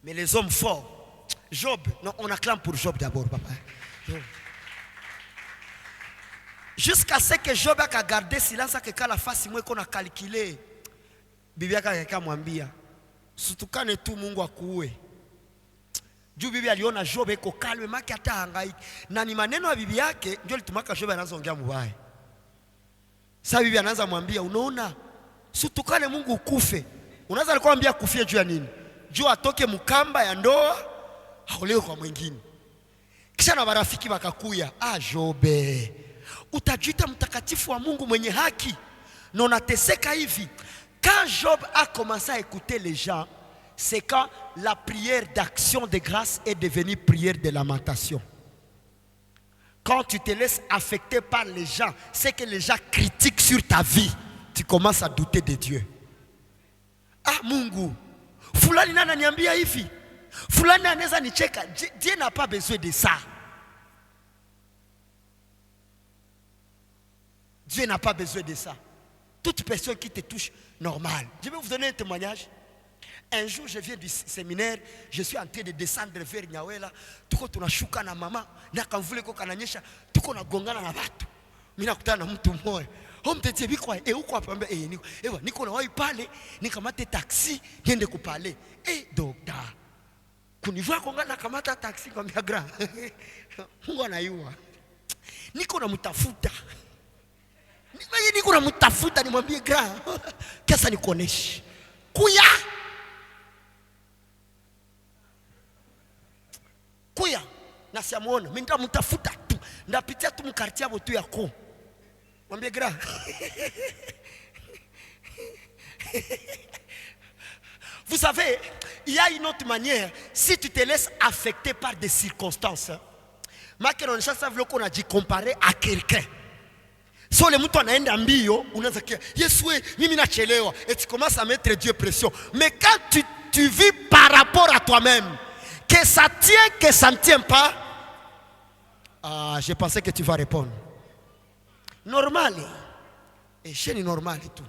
Mais les hommes forts, Job, non, on acclame pour Job d'abord, papa. Jusqu'à ce que Job a gardé silence, que quand la face moi qu'on a calculé, bibi yake akamwambia, "Usitukane tu Mungu akuue." Juu bibi aliona Job eko kalme maki hata hangaiki. Na ni maneno ya bibi yake ndio litumaka Job anaanza ongea mbaya. Sasa bibi anaanza mwambia, "Unaona? Usitukane Mungu ukufe." Unaanza alikuwa anambia kufie juu ya nini? Juu atoke mkamba ya ndoa aolewe kwa mwingine. Kisha na marafiki wakakuya, Jobe, utajiita mtakatifu wa Mungu mwenye haki na unateseka hivi. Quand Job a commencé à écouter les gens, c'est quand la prière d'action de grâce est devenue prière de lamentation. Quand tu te laisses affecter par les gens, c'est que les gens critiquent sur ta vie, tu commences à douter de Dieu. Mungu, fulani nana niambia hivi, fulani anaweza nicheka. Dieu n'a pas besoin de ça. Dieu n'a pas besoin de ça. Toute personne qui te touche, normal. Je vais vous donner un témoignage. Un jour, je viens du séminaire, je suis en train de descendre vers Nyawela. Tuko tunashuka na mama, na kamvule ko kananyesha, tuko na gongana na watu. Mimi nakutana na mtu mmoja. Mtetie bikwa, uko hapa mbele, niko na wai pale, nikamate taxi, niende kupale. Dokta. Kunivua kongana kamata taxi kwa miagra. Mungu anayua. Niko na mtafuta. Niko na mtafuta nimwambie gra. Kiasa nikuoneshe. Kuya. Na siamuona, mimi nitamtafuta tu. Ndapitia tu mkartia botu yako. Mwambie gra. Vous savez, il y a une autre manière. Si tu te laisses affecter par des circonstances, makero nishasa vile qu'on a dit comparer à quelqu'un. So le mtu anaenda mbio, unaanza kia, Yesu mimi nachelewa, et tu commences à mettre Dieu pression. Mais quand tu vis par rapport à toi-même, que ça tient, que ça ne tient pas, je pensais que tu vas répondre. Normal. Et chez nous normal et tout.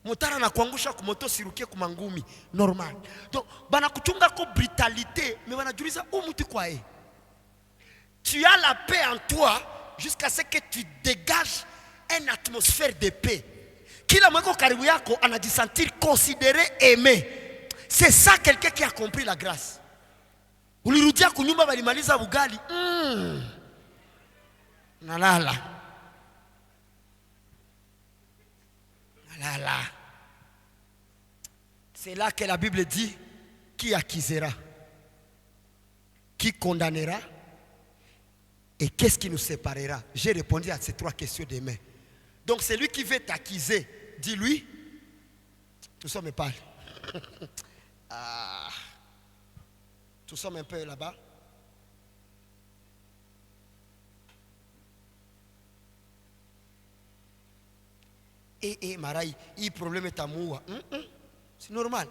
Motara na kuangusha kumoto sirukie kumangumi normal. Donc bana kuchunga ko brutalité, mais bana juliza mutu kwa Tu as la paix en toi jusqu'à ce que tu dégages une atmosphère de paix. Kila mweko karibu yako anajisentir considéré, aimé. C'est ça quelqu'un qui a compris la grâce. Ulirudia kunyumba balimaliza bugali. Nalala. C'est là que la Bible dit, qui accusera, qui condamnera et qu'est-ce qui nous séparera. J'ai répondu à ces trois questions demain. Donc celui qui veut t'accuser, dis-lui, nous sommes pas. Nous sommes un peu là-bas. Marai, il problème est à moi. C'est normal.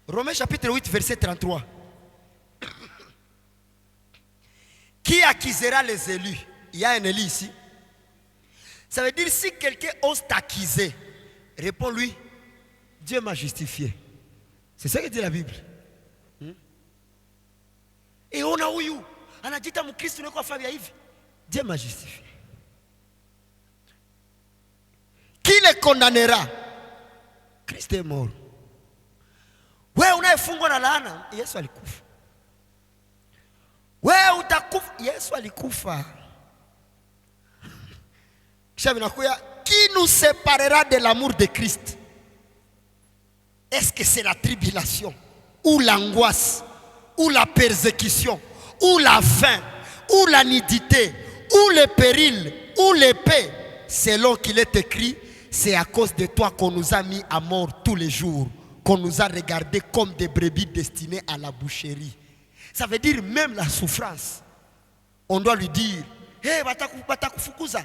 Romains chapitre 8, verset 33. Qui accusera les élus? Il y a un élu ici. Ça veut dire si quelqu'un ose t'accuser, réponds-lui, Dieu m'a justifié. C'est ça que dit la Bible. Et on a eu, on a dit à mon Christ, Dieu m'a justifié. Qui les condamnera? Christ est mort. Wewe unayefungwa na laana, Yesu alikufa. Wewe utakufa, Yesu alikufa. Kisha vinakuya, qui nous séparera de l'amour de Christ? Est-ce que c'est la tribulation, ou l'angoisse, ou la persécution, ou la faim, ou la nudité, ou le péril, ou l'épée? Selon qu'il est écrit, c'est à cause de toi qu'on nous a mis à mort tous les jours, qu'on nous a regardés comme des brebis destinées à la boucherie. Ça veut dire même la souffrance. On doit lui dire, hey, batakufukuza,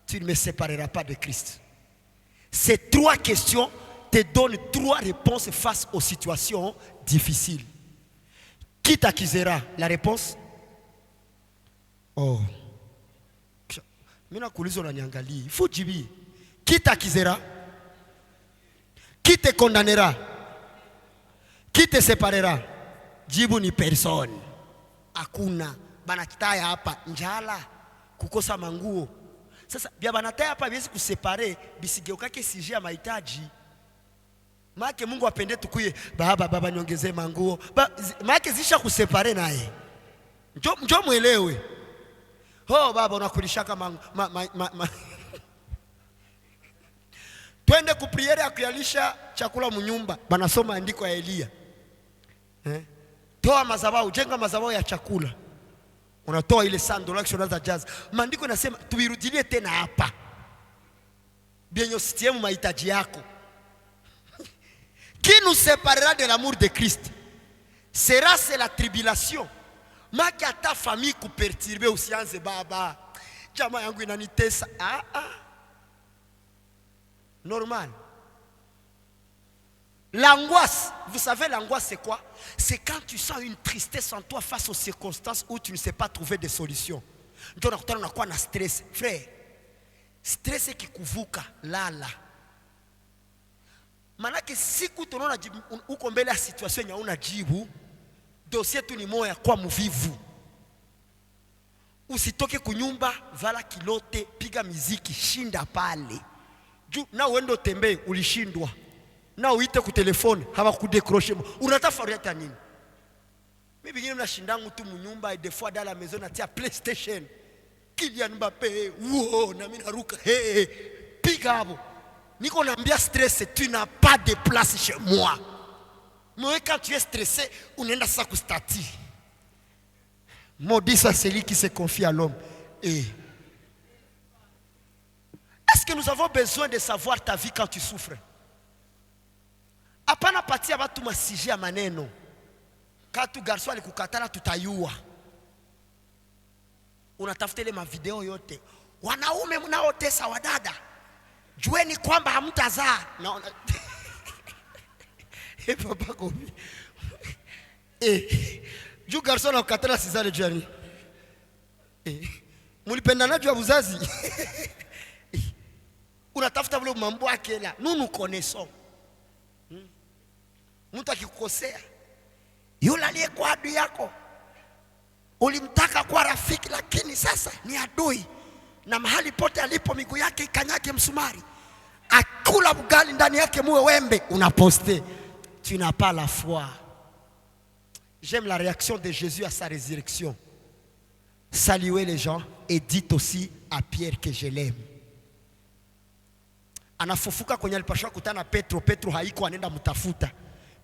tu ne me sépareras pas de Christ. Ces trois questions te donnent trois réponses face aux situations difficiles. Qui t'accusera? La réponse? Oh. Il faut dire. Qui t'accusera? Qui te condamnera? Qui te séparera? Jibu ni personne. Hakuna. Banakitaya hapa njala, kukosa manguo. Sasa bia banataya hapa biwezi kusepare bisigeukake sije ya mahitaji. Maana Mungu apende tukuye baba niongezee manguo. Maana zisha kusepare naye. Njoo muelewe. Baba unakulishaka twende kupriere ya kuyalisha chakula mnyumba. Banasoma andiko ya Elia. Toa mazabau, jenga mazabau ya chakula. Unatoa ile $100 kisha unaanza jaza. Maandiko yanasema tuirudilie tena hapa. Bienyo sitiemu mahitaji yako. Qui nous séparera de l'amour de Christ? Sera c'est la tribulation. Maki ata famille kuperturbe usianze baba. Jamaa yangu inanitesa. Normal. L'angoisse, vous savez l'angoisse c'est quoi? C'est quand tu sens une tristesse en toi face aux circonstances où tu ne sais pas trouver des solutions. Ndio nakutana na kwa na stress. Frère, stress kikuvuka lala. Manake siku tunaona uko mbele ya situation ya unajibu, dossier tu ni moya kwa mvivu. Usitoke kunyumba, vala kilote, piga miziki, shinda pale. Juu na uende utembee ulishindwa. Na uite ku telefone haba kudécrocher. Unatafaria hata nini? Mimi bingine mnashindangu tu munyumba et des fois dans la maison natia PlayStation. Kylian Mbappé, na mimi naruka. Piga hapo. Niko naambia stress, tu n'as pas de place chez moi. Mais quand tu es stressé, unaenda sasa kustati. Maudit soit celui qui se confie à l'homme. Est-ce que nous avons besoin de savoir ta vie quand tu souffres? Hapana patia watu masije ya maneno. Katu garso alikukatala tutayua. Unatafuta ile mavideo yote. Wanaume mnaotesa wadada, jueni kwamba hamtazaa. Naona papa komi. Juu garso anakukatala sizale jani. Mulipendana juu ya uzazi. Unatafuta vile mambo yake la. Nous connaissons. Mtu akikukosea, yule aliyekuwa adui yako ulimtaka kuwa rafiki, lakini sasa ni adui, na mahali pote alipo miguu yake ikanyake msumari, akula bugali ndani yake muwe wembe, unaposte. Tu n'as pas la foi. J'aime la réaction de Jésus à sa résurrection. Saluez les gens et dites aussi à Pierre que je l'aime. Anafufuka kwenye alipashwa kutana Petro. Petro haiko, anenda mtafuta.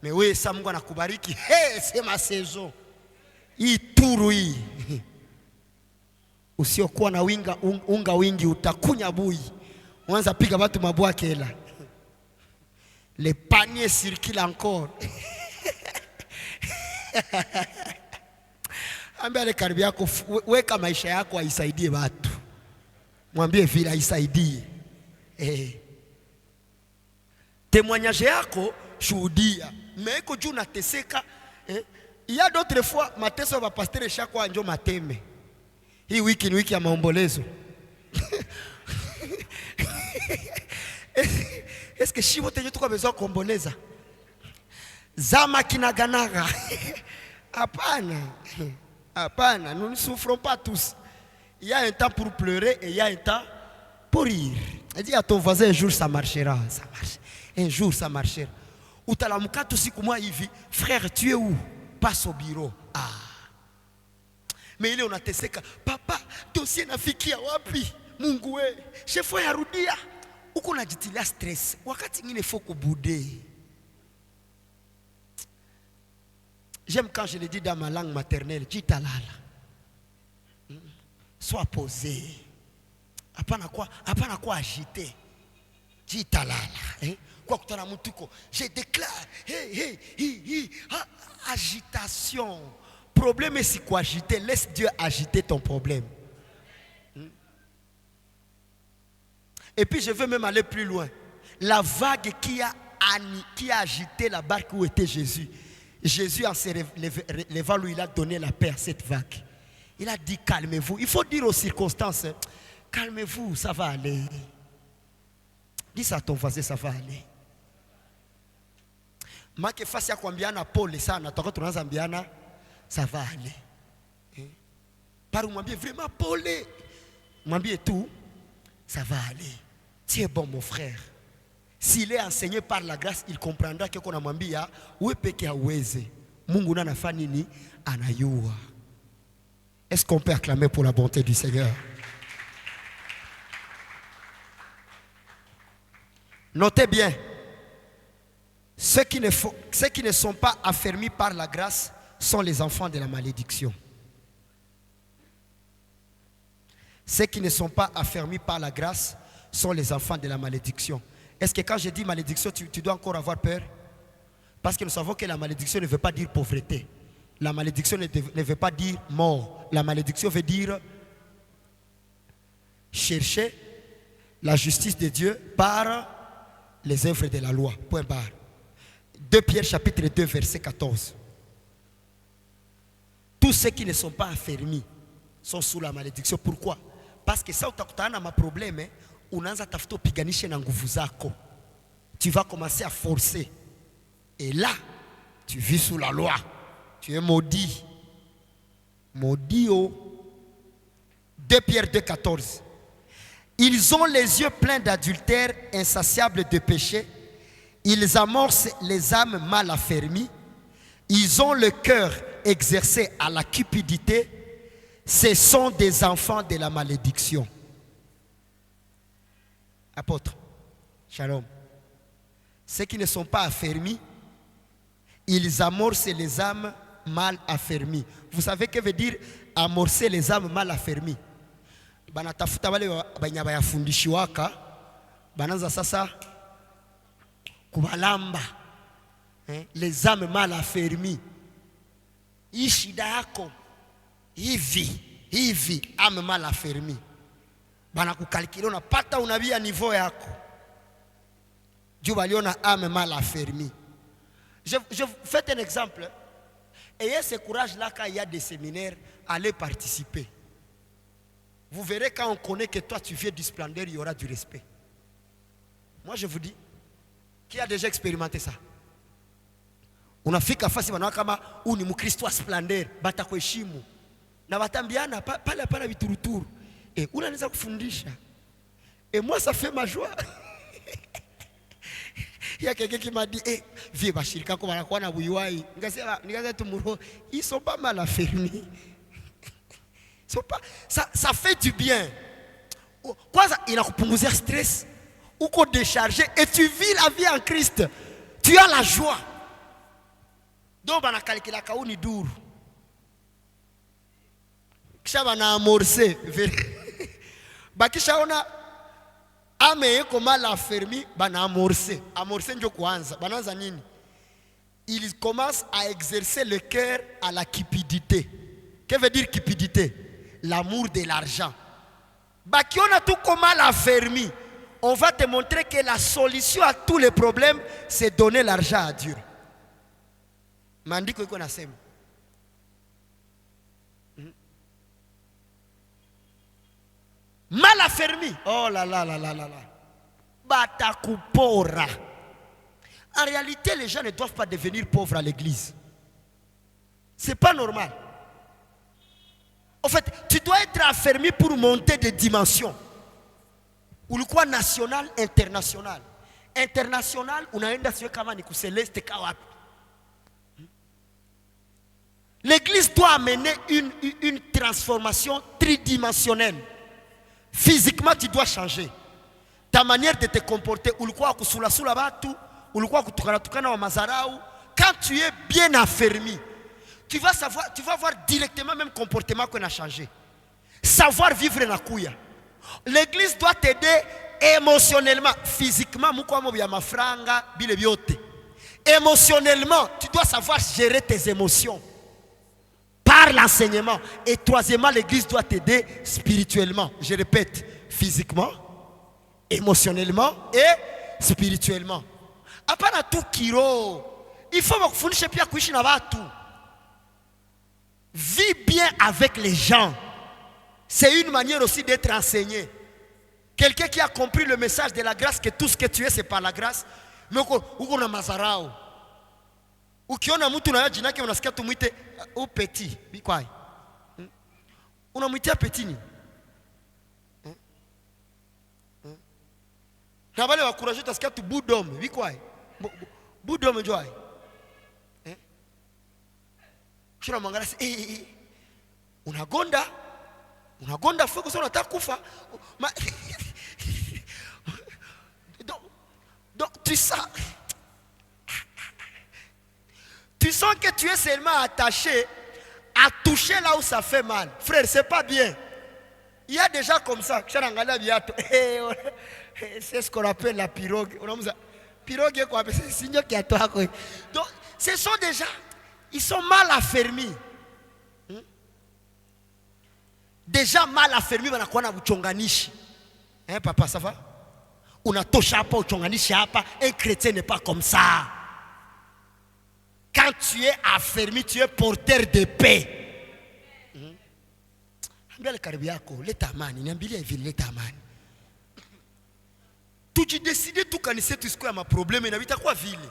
Mais wewe sasa Mungu anakubariki. Sema saison. Hii turu hii. Usiokuwa na unga wingi utakunya bui. Uanza piga watu mabwake hela. Les paniers circulent encore. Ambia ale karibu yako, weka maisha yako aisaidie watu. Mwambie vile aisaidie. Témoignage yako shuhudia. Meko juu nateseka. Il y a d'autres fois mateso va pasteur chaque anjo mateme. Hii wiki ni wiki ya maombolezo. Est-ce que shibo tenye tuko besoin kuomboleza? Zama kinaganaga. Hapana. Hapana, nous ne souffrons pas tous. Il y a un temps pour pleurer et il y a un temps pour rire. Dis à ton voisin, un jour ça marchera, ça marche. Un jour ça marchera. Utalamuka tu siku moja hivi, frère tu es où? Passe au bureau. Mais ile unateseka, papa dossier nafikia wapi? Mungu we, chef yarudia. Uko unajitilia stress. Wakati ngine faut kubude. J'aime quand je le dis dans ma langue maternelle, jitalala. Sois posé. Hapana kwa agité. Jitalala. Kwa kutana mutuko, je déclare, agitation. Problème est si quoi agiter, laisse Dieu agiter ton problème. Et puis je veux même aller plus loin. La vague qui a agité la barque où était Jésus. Jésus en se levant, lui, il a donné la paix à cette vague. Il a dit calmez-vous. Il faut dire aux circonstances, calmez-vous, ça va aller. Dis ça à ton voisin, ça va aller. Make fasi ya kuambiana pole sana, toka tunaanza ambiana ça va aller. Par mwambie vraiment pole. Mwambie tout, ça va aller. Tu es bon mon frère. S'il est enseigné par la grâce, il comprendra que kuna mwambia wewe peke hauwezi. Mungu na anafanya nini? Anayua. Est-ce qu'on peut acclamer pour la bonté du Seigneur? Notez bien, ceux qui ne sont pas affermis par la grâce sont les enfants de la malédiction. Ceux qui ne sont pas affermis par la grâce sont les enfants de la malédiction. Est-ce que quand je dis malédiction, tu dois encore avoir peur? Parce que nous savons que la malédiction ne veut pas dire pauvreté. La malédiction ne veut pas dire mort. La malédiction veut dire chercher la justice de Dieu par les œuvres de la loi. Point barre. 2 Pierre chapitre 2 verset 14. Tous ceux qui ne sont pas affermis sont sous la malédiction. Pourquoi? Parce que ça utakutana na problème, unaanza tafuta upiganishe na nguvu zako. Tu vas commencer à forcer. Et là, tu vis sous la loi. Tu es maudit. Maudit au 2 Pierre 2, 14. Ils ont les yeux pleins d'adultère, insatiables de péché. Ils amorcent les âmes mal affermies. Ils ont le cœur exercé à la cupidité. Ce sont des enfants de la malédiction. Apôtre, shalom. Ceux qui ne sont pas affermis, ils amorcent les âmes mal affermies. Vous savez que veut dire amorcer les âmes mal affermies? Banatafuta wale banya bayafundishiwaka, bananza sasa kubalamba les âmes mal affermies. Hii shida yako hivi âme mal affermie. Banakukalkile unapata unabia niveau yako. Dieu baliona âme mal affermie. Je fais un exemple. Ayez ce courage-là quand il y a des séminaires, allez participer. Vous verrez quand on connaît que toi tu viens du splendeur, il y aura du respect. Moi je vous dis, qui a déjà expérimenté ça? Unafika fasi banawa kama ni mkristo wa splendeur, batakuheshimu. Na batambiana pale hapana vituruturu. Unaweza kufundisha. Et moi ça fait ma joie. Il y a quelqu'un qui m'a dit, viens bashirika ko banakuwa na buiwai. Nikaza tumuro, ils sont pas mal affermis. Ça fait du bien. Kwanza inakupunguzia stress, uko déchargé et tu vis la vie en Christ. Tu as la joie. Donc banakalkila kauni duru. Kisha bana amorcer. Bakisha ona ame yeko mal affermi, bana amorcer. Amorcer ndio kuanza. Banaanza nini? Ils commencent à exercer le cœur à la cupidité. Que veut dire cupidité? L'amour de l'argent. Bakiona tout comme mal affermi, on va te montrer que la solution à tous les problèmes, c'est donner l'argent à Dieu. Mandiko iko nasema. Mal affermi. Oh là là là là là là. Batakupora. En réalité, les gens ne doivent pas devenir pauvres à l'église. C'est pas normal. En fait, tu dois être affermi pour monter de dimensions. Ou le quoi national, international. International, unaenda sio kama ni kuceleste kawapi. L'église doit amener une transformation tridimensionnelle. Physiquement, tu dois changer. Ta manière de te comporter, ulikuwa kusulasula batu, ulikuwa kutukana wa mazarau, quand tu es bien affermi, tu vas voir directement même comportement qu'on a changé. Savoir vivre na kuya. L'église doit t'aider émotionnellement, physiquement, mukwamo bya mafranga bile byote. Émotionnellement, tu dois savoir gérer tes émotions par l'enseignement. Et troisièmement, l'église doit t'aider spirituellement. Je répète, physiquement, émotionnellement et spirituellement. Apana tu kiro. Il faut kufundisha pia kuishi na watu. Vis bien avec les gens. C'est une manière aussi d'être enseigné. Quelqu'un qui a compris le message de la grâce, que tout ce que tu es, c'est par la grâce. Mais uko na mazarao. Ukiona mtu na jina yake unasikia tumuite au petit. Na wale wakuraje utasikia tu budom, vikwae. Budom njoi. Shona mwangalia unagonda fuko sasa unataka kufa. Donc tu sens que tu es seulement attaché à toucher là où ça fait mal. Frère, c'est pas bien. Il y a des gens comme ça. C'est ce qu'on appelle la pirogue. Pirogue quoi? C'est signe qui a toi. Donc, ce sont des gens, ils sont mal affermis. Déjà mal affermis, wanakuwa na uchonganishi. Hein, papa, ça va? Unatosha hapa uchonganishi hapa. Un chrétien n'est pas comme ça. Quand tu es affermi, tu es porteur de paix. Ambia le karibu yako, leta amani. Niambilia hivi, leta amani. Tujideside tu kanisa tusikuwe na probleme na vitakuwa vile.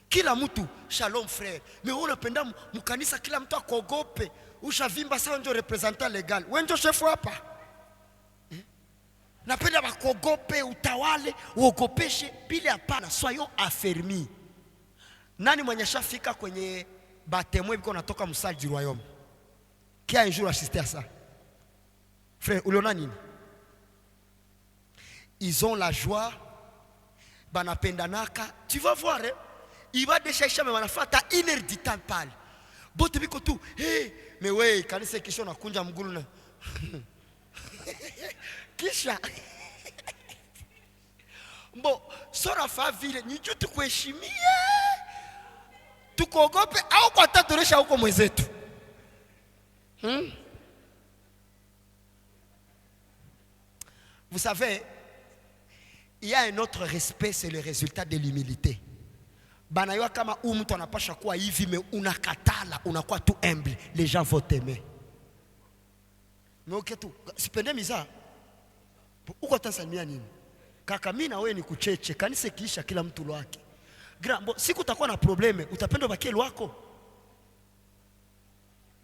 Kila mtu shalom frère. Mais on napenda mkanisa kila mtu akogope. Ushavimba sawa ndio representant legal. Wewe ndio chef hapa. Napenda bakogope, utawale, uogopeshe bila hapana. Soyons affermis. Nani mwenye shafika kwenye batemwe biko natoka msali du royaume? Qui a un jour assisté à ça? Frère, uliona nini? Ils ont la joie. Banapendanaka. Tu vas voir, hein? Il va déchaîner mais wanafata 1 heure du temps pale. Bote biko tu, hey, mais ouais, kanisa kisha na kunja mgulu na. Kisha. Bon, sora fa vile, ni jutu kuheshimia. Tukogope au kwa tatoresha huko mwenzetu. Vous savez, il y a un autre respect, c'est le résultat de l'humilité. Banaywa kama mtu anapasha kuwa hivi mais unakatala, unakuwa tu humble, les gens vont t'aimer. Mais ok tu, sipende miza. Uko Tanzania nini? Kaka mimi na wewe ni kucheche, kanisa kiisha kila mtu lwake. Grambo, siku utakuwa na probleme, utapenda bakie lwako.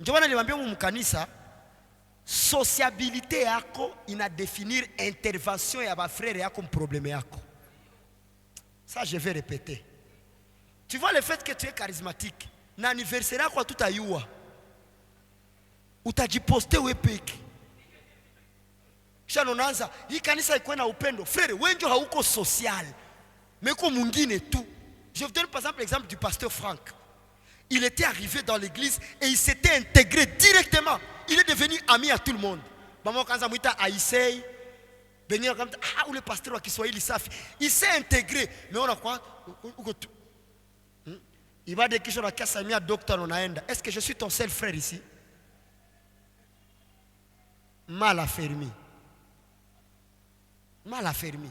Ndio maana niwaambia mkanisa sociabilité yako ina définir intervention ya ba frère yako problème yako. Ça je vais répéter. Tu vois le fait que tu es charismatique, na anniversaire yako tout ayua. Utajiposte wewe peke. Kisha unaanza hii kanisa iko na upendo. Frère, wewe ndio hauko social. Mais kwa mwingine tu. Je vous donne par exemple l'exemple du pasteur Franck. Il était arrivé dans l'église et il s'était intégré directement. Il est devenu ami à tout le monde. Maman quand ça Aïsei, Benir comme ou le pasteur wa Kiswahili safi. Il s'est intégré. Mais on a quoi? Il va dire que je la casse à mia docteur onaenda. Est-ce que je suis ton seul frère ici? Mal affermi. Mal affermi.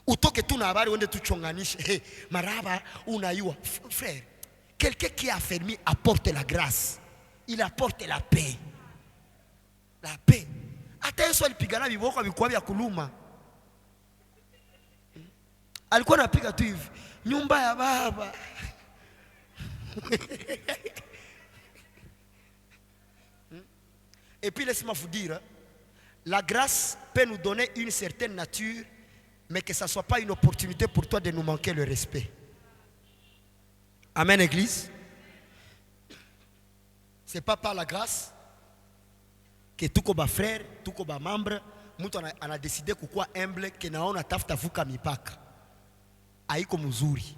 Utoke tu na habari wende tu chonganishe. Hey, maraba unayua. Frère, quelqu'un qui est affermi apporte la grâce. Il apporte la paix. La paix. Hata Yesu alipigana viboko vikwabi ya kuluma. Alikuwa anapiga tu hivi. Nyumba ya baba. Et puis laisse-moi vous dire, la grâce peut nous donner une certaine nature, mais que ça ne soit pas une opportunité pour toi de nous manquer le respect. Amen, Église. Ce n'est pas par la grâce que tout comme frère, tout comme membre, nous a décidé que quoi humble, que nous avons tafuta vuka mipaka. Aiko muzuri.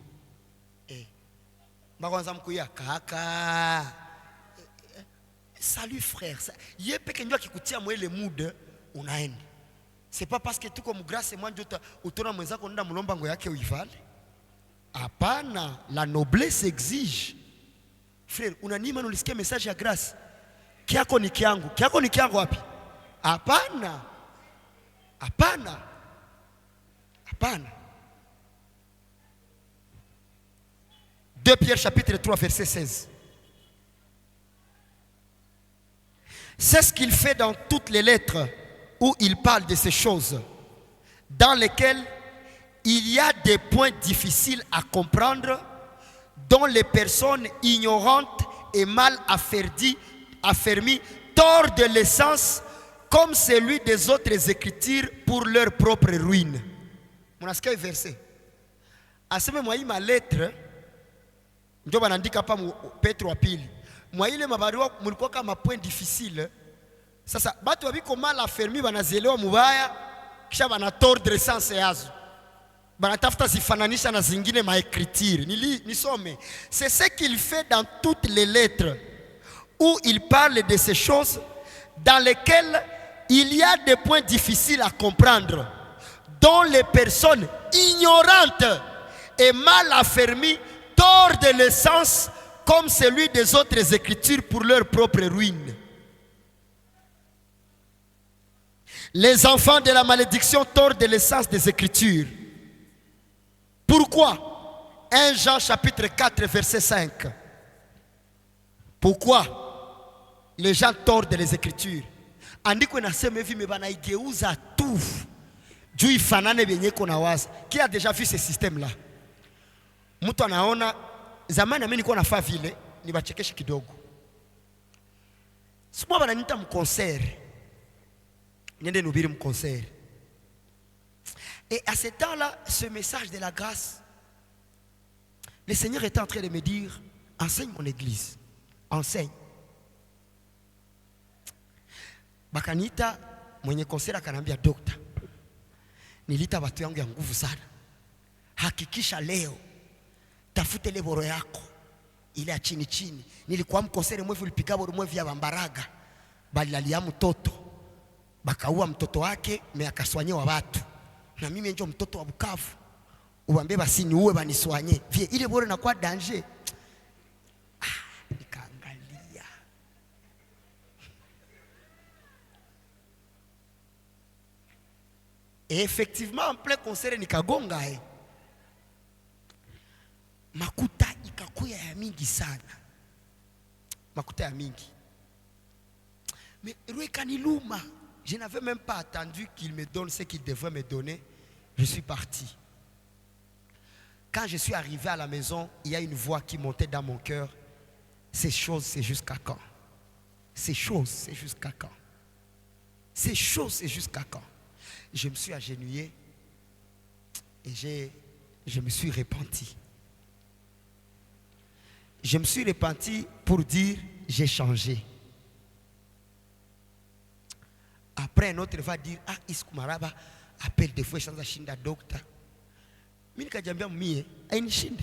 Magonza mkuya kaka. Salut frère. Yé peke ndio akikutia mwele mood unaenda. C'est pas parce que tu comme grâce moi ndio utona mwenzako nenda mlomba ngo yake uivale. Hapana, la noblesse exige. Frère, unanima nulisikia message ya grâce. Kiako ni kiangu. Kiako ni kiangu wapi? Hapana. Hapana. Hapana. 2 Pierre chapitre 3 verset 16. C'est ce qu'il fait dans toutes les lettres où il parle de ces choses, dans lesquelles il y a des points difficiles à comprendre, dont les personnes ignorantes et mal affermies tordent l'essence comme celui des autres écritures pour leur propre ruine. Munasikia verset. Aseme mwa hii ma lettre ndio banaandika hapa Petro wa pili. Mwa ile mabarua mulikuwa kama point difficile. Sasa batu wabiko mal affermi banazielewa mubaya kisha banatordre sens yazo. Banatafuta zifananisha na zingine ma écriture. Nisome. C'est ce qu'il fait dans toutes les lettres où il parle de ces choses dans lesquelles il y a des points difficiles à comprendre, dont les personnes ignorantes et mal affermies tordent le sens comme celui des autres écritures pour leur propre ruine. Les enfants de la malédiction tordent le sens des écritures. Pourquoi? 1 Jean chapitre 4 verset 5. Pourquoi les gens tordent les écritures? Andiko nasema hivi banaigeuza tu juu ifanane benye kona waza. Qui a déjà vu ce système là? Mtu anaona zamani mimi nilikuwa nafaa vile nibachekeshe kidogo. Siku bananiita mconcert. Niende nubiri mconcert. Et à ce temps-là, ce message de la grâce, le Seigneur était en train de me dire, enseigne mon église. Enseigne. Bakanita mwenye konsera kanambia dokta, nilita watu yangu ya nguvu sana, hakikisha leo tafute ile boro yako ile ya chini chini. Nilikuwa mkonsere mwevu ulipika boro mwevu ya bambaraga, bali lalia mtoto bakaua mtoto wake meakaswanyewa watu, na mimi njo mtoto wa Bukavu uwambe basi ni uwe baniswanye vie ile boro na kwa danger. Nikaangalia et effectivement en plein concert nikagonga makuta ikakuya ya mingi sana, makuta ya mingi. Mais Ruekaniluma, je n'avais même pas attendu qu'il me donne ce qu'il devrait me donner. Je suis parti. Quand je suis arrivé à la maison, il y a une voix qui montait dans mon cœur. Ces choses, c'est jusqu'à quand? Ces choses, c'est jusqu'à quand? Ces choses, c'est jusqu'à quand? Je me suis agenouillé et je me suis repenti. Je me suis repenti pour dire j'ai changé. Après un autre va dire Iskumaraba appelle des fois sans shinda docteur. Mimi nikajambia mie ainishinde.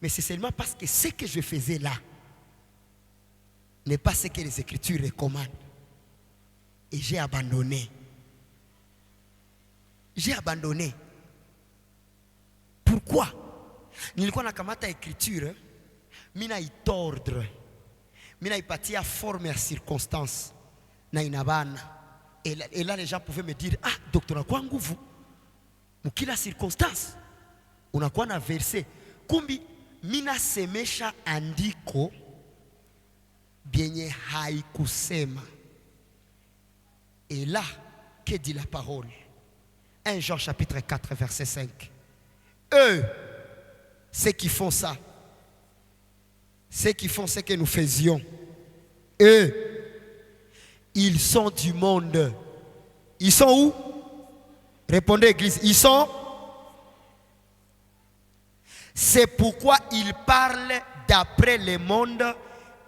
Mais c'est seulement parce que ce que je faisais là n'est pas ce que les Écritures recommandent. Et j'ai abandonné. J'ai abandonné. Pourquoi? Nilikuwa nakamata écriture, mina itordre, mina ipatia forme à circonstance, na inabana. Et là les gens pouvaient me dire, docteur, unakuwa nguvu, mukila circonstance, unakuwa na verset. Kumbi, mina semesha andiko, bienye haikusema. Et là, que dit la parole? 1 Jean chapitre 4 verset 5. Eux, ceux qui font ça, ceux qui font ce que nous faisions, eux, ils sont du monde. Ils sont où? Répondez église. Ils sont. C'est pourquoi ils parlent d'après le monde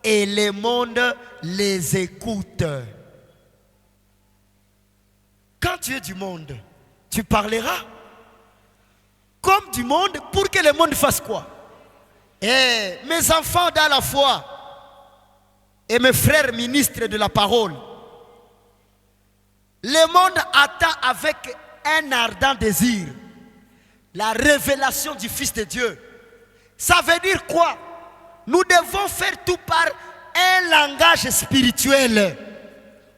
et le monde les écoute. Quand tu es du monde, tu parleras comme du monde pour que le monde fasse quoi? Mes enfants dans la foi et mes frères ministres de la parole, le monde attend avec un ardent désir la révélation du Fils de Dieu. Ça veut dire quoi? Nous devons faire tout par un langage spirituel.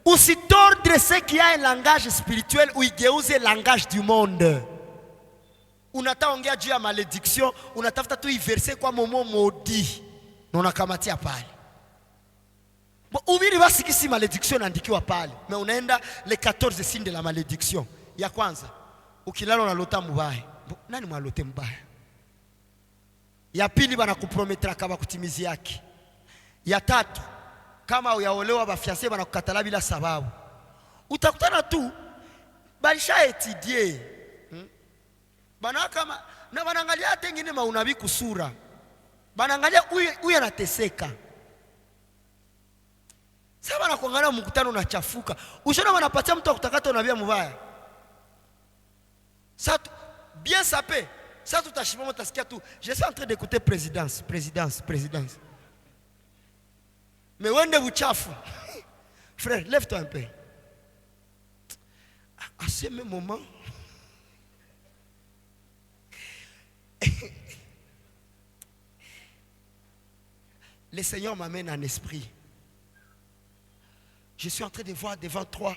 Ou si tordre ce qui a un langage spirituel ou igeuze le langage du monde. Unataka ongea juu ya malédiction, unatafuta tu iverse kwa momo maudit. Na unakamatia pale. Ubiri basi kisi malédiction inaandikiwa pale. Mais unaenda les 14 signes de la malédiction. Ya kwanza, ukilala unalota mbaya. Nani mwalote mbaya? Ya pili banakuprometera kama kutimizi yake. Ya tatu, kama uyaolewa bafiancé banakukatala bila sababu. Utakutana tu balisha étudier Banakama na banangalia hata ingine maunabii kusura. Banangalia huyu anateseka. Sasa wanakuangalia mkutano unachafuka. Ushona wanapatia mtu akutakata unabii mbaya. Ça bien sapé. Ça tout à chimamo taskia tout. Je suis en train d'écouter présidence. Mais wende buchafu. Frère, lève-toi un peu. À ce même moment, le Seigneur m'amène en esprit. Je suis en train de voir devant toi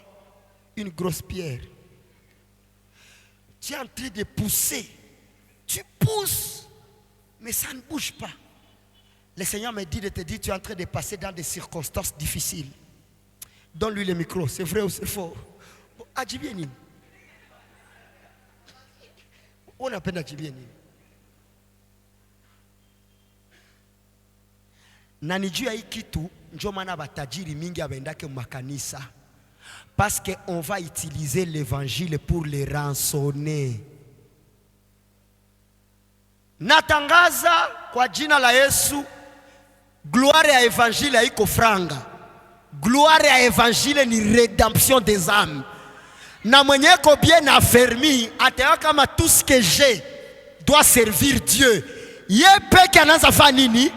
une grosse pierre. Tu es en train de pousser. Tu pousses, mais ça ne bouge pas. Le Seigneur me dit de te dire, tu es en train de passer dans des circonstances difficiles. Donne-lui le micro, c'est vrai ou c'est faux? Adjibieni. On appelle Adjibieni. Na nijua hii kitu ndio maana batajiri mingi abendake makanisa parce que on va utiliser l'évangile pour les rançonner. Natangaza kwa jina la Yesu, gloire ya évangile haiko franga. Gloire ya évangile ni rédemption des âmes. Na mwenye ko bien affermi atawa kama tout ce que j'ai doit servir Dieu. Ye peke anaanza fanya nini?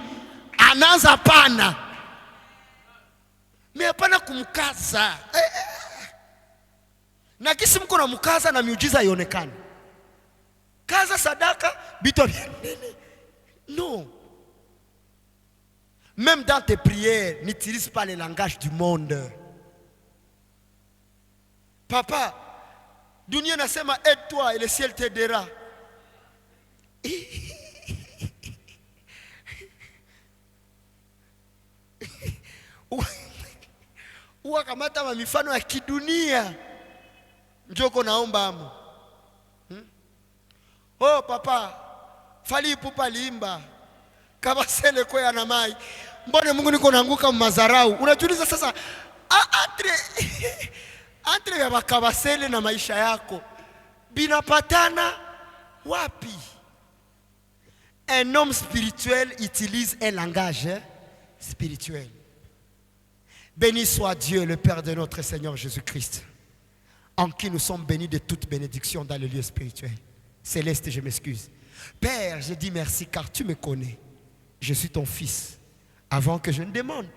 Anaanza pana. Mais hapana kumkaza. Na kisi mko na mkaza na miujiza ionekane. Kaza sadaka bito nene. Non. Même dans tes prières, n'utilise pas le langage du monde. Papa, dunia nasema aide-toi et le ciel t'aidera. Uwa kamata mamifano ya kidunia njoko naomba amo. Oh papa, fali pupa limba kabasele kwa ya namai. Mbone Mungu niko naanguka mazarau. Unajiuliza sasa entre ya bakabasele na maisha yako binapatana wapi? Un homme spirituel utilise un langage spirituel. Béni soit Dieu, le Père de notre Seigneur Jésus-Christ, en qui nous sommes bénis de toute bénédiction dans le lieu spirituel. Céleste, je m'excuse. Père, je dis merci car tu me connais. Je suis ton fils. Avant que je ne demande,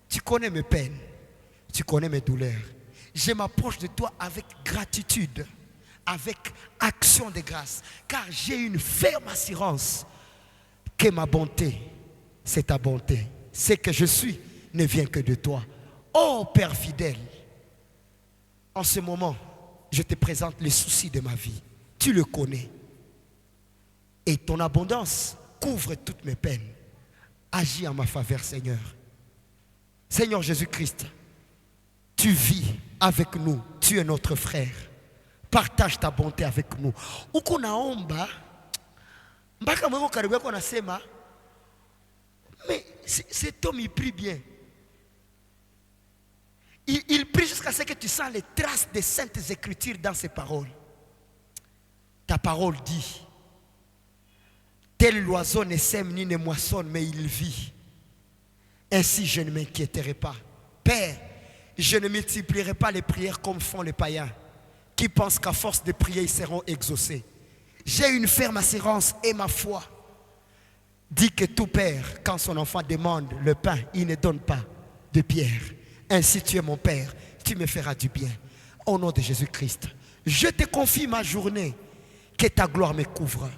tu connais mes peines, tu connais mes douleurs. Je m'approche de toi avec gratitude, avec action de grâce, car j'ai une ferme assurance que ma bonté, c'est ta bonté. Ce que je suis ne vient que de toi. Oh Père fidèle, en ce moment, je te présente les soucis de ma vie. Tu le connais. Et ton abondance couvre toutes mes peines. Agis en ma faveur, Seigneur. Seigneur Jésus-Christ, tu vis avec nous. Tu es notre frère. Partage ta bonté avec nous. Uko naomba, mpaka mweko karibu yako anasema, mais cet homme il prie bien. Il prie jusqu'à ce que tu sens les traces des saintes écritures dans ses paroles. Ta parole dit, tel l'oiseau ne sème ni ne moissonne, mais il vit. Ainsi je ne m'inquiéterai pas. Père, je ne multiplierai pas les prières comme font les païens, qui pensent qu'à force de prier, ils seront exaucés. J'ai une ferme assurance et ma foi dit que tout père, quand son enfant demande le pain, il ne donne pas de pierre. Ainsi tu es mon Père, tu me feras du bien. Au nom de Jésus-Christ, je te confie ma journée, que ta gloire me couvre.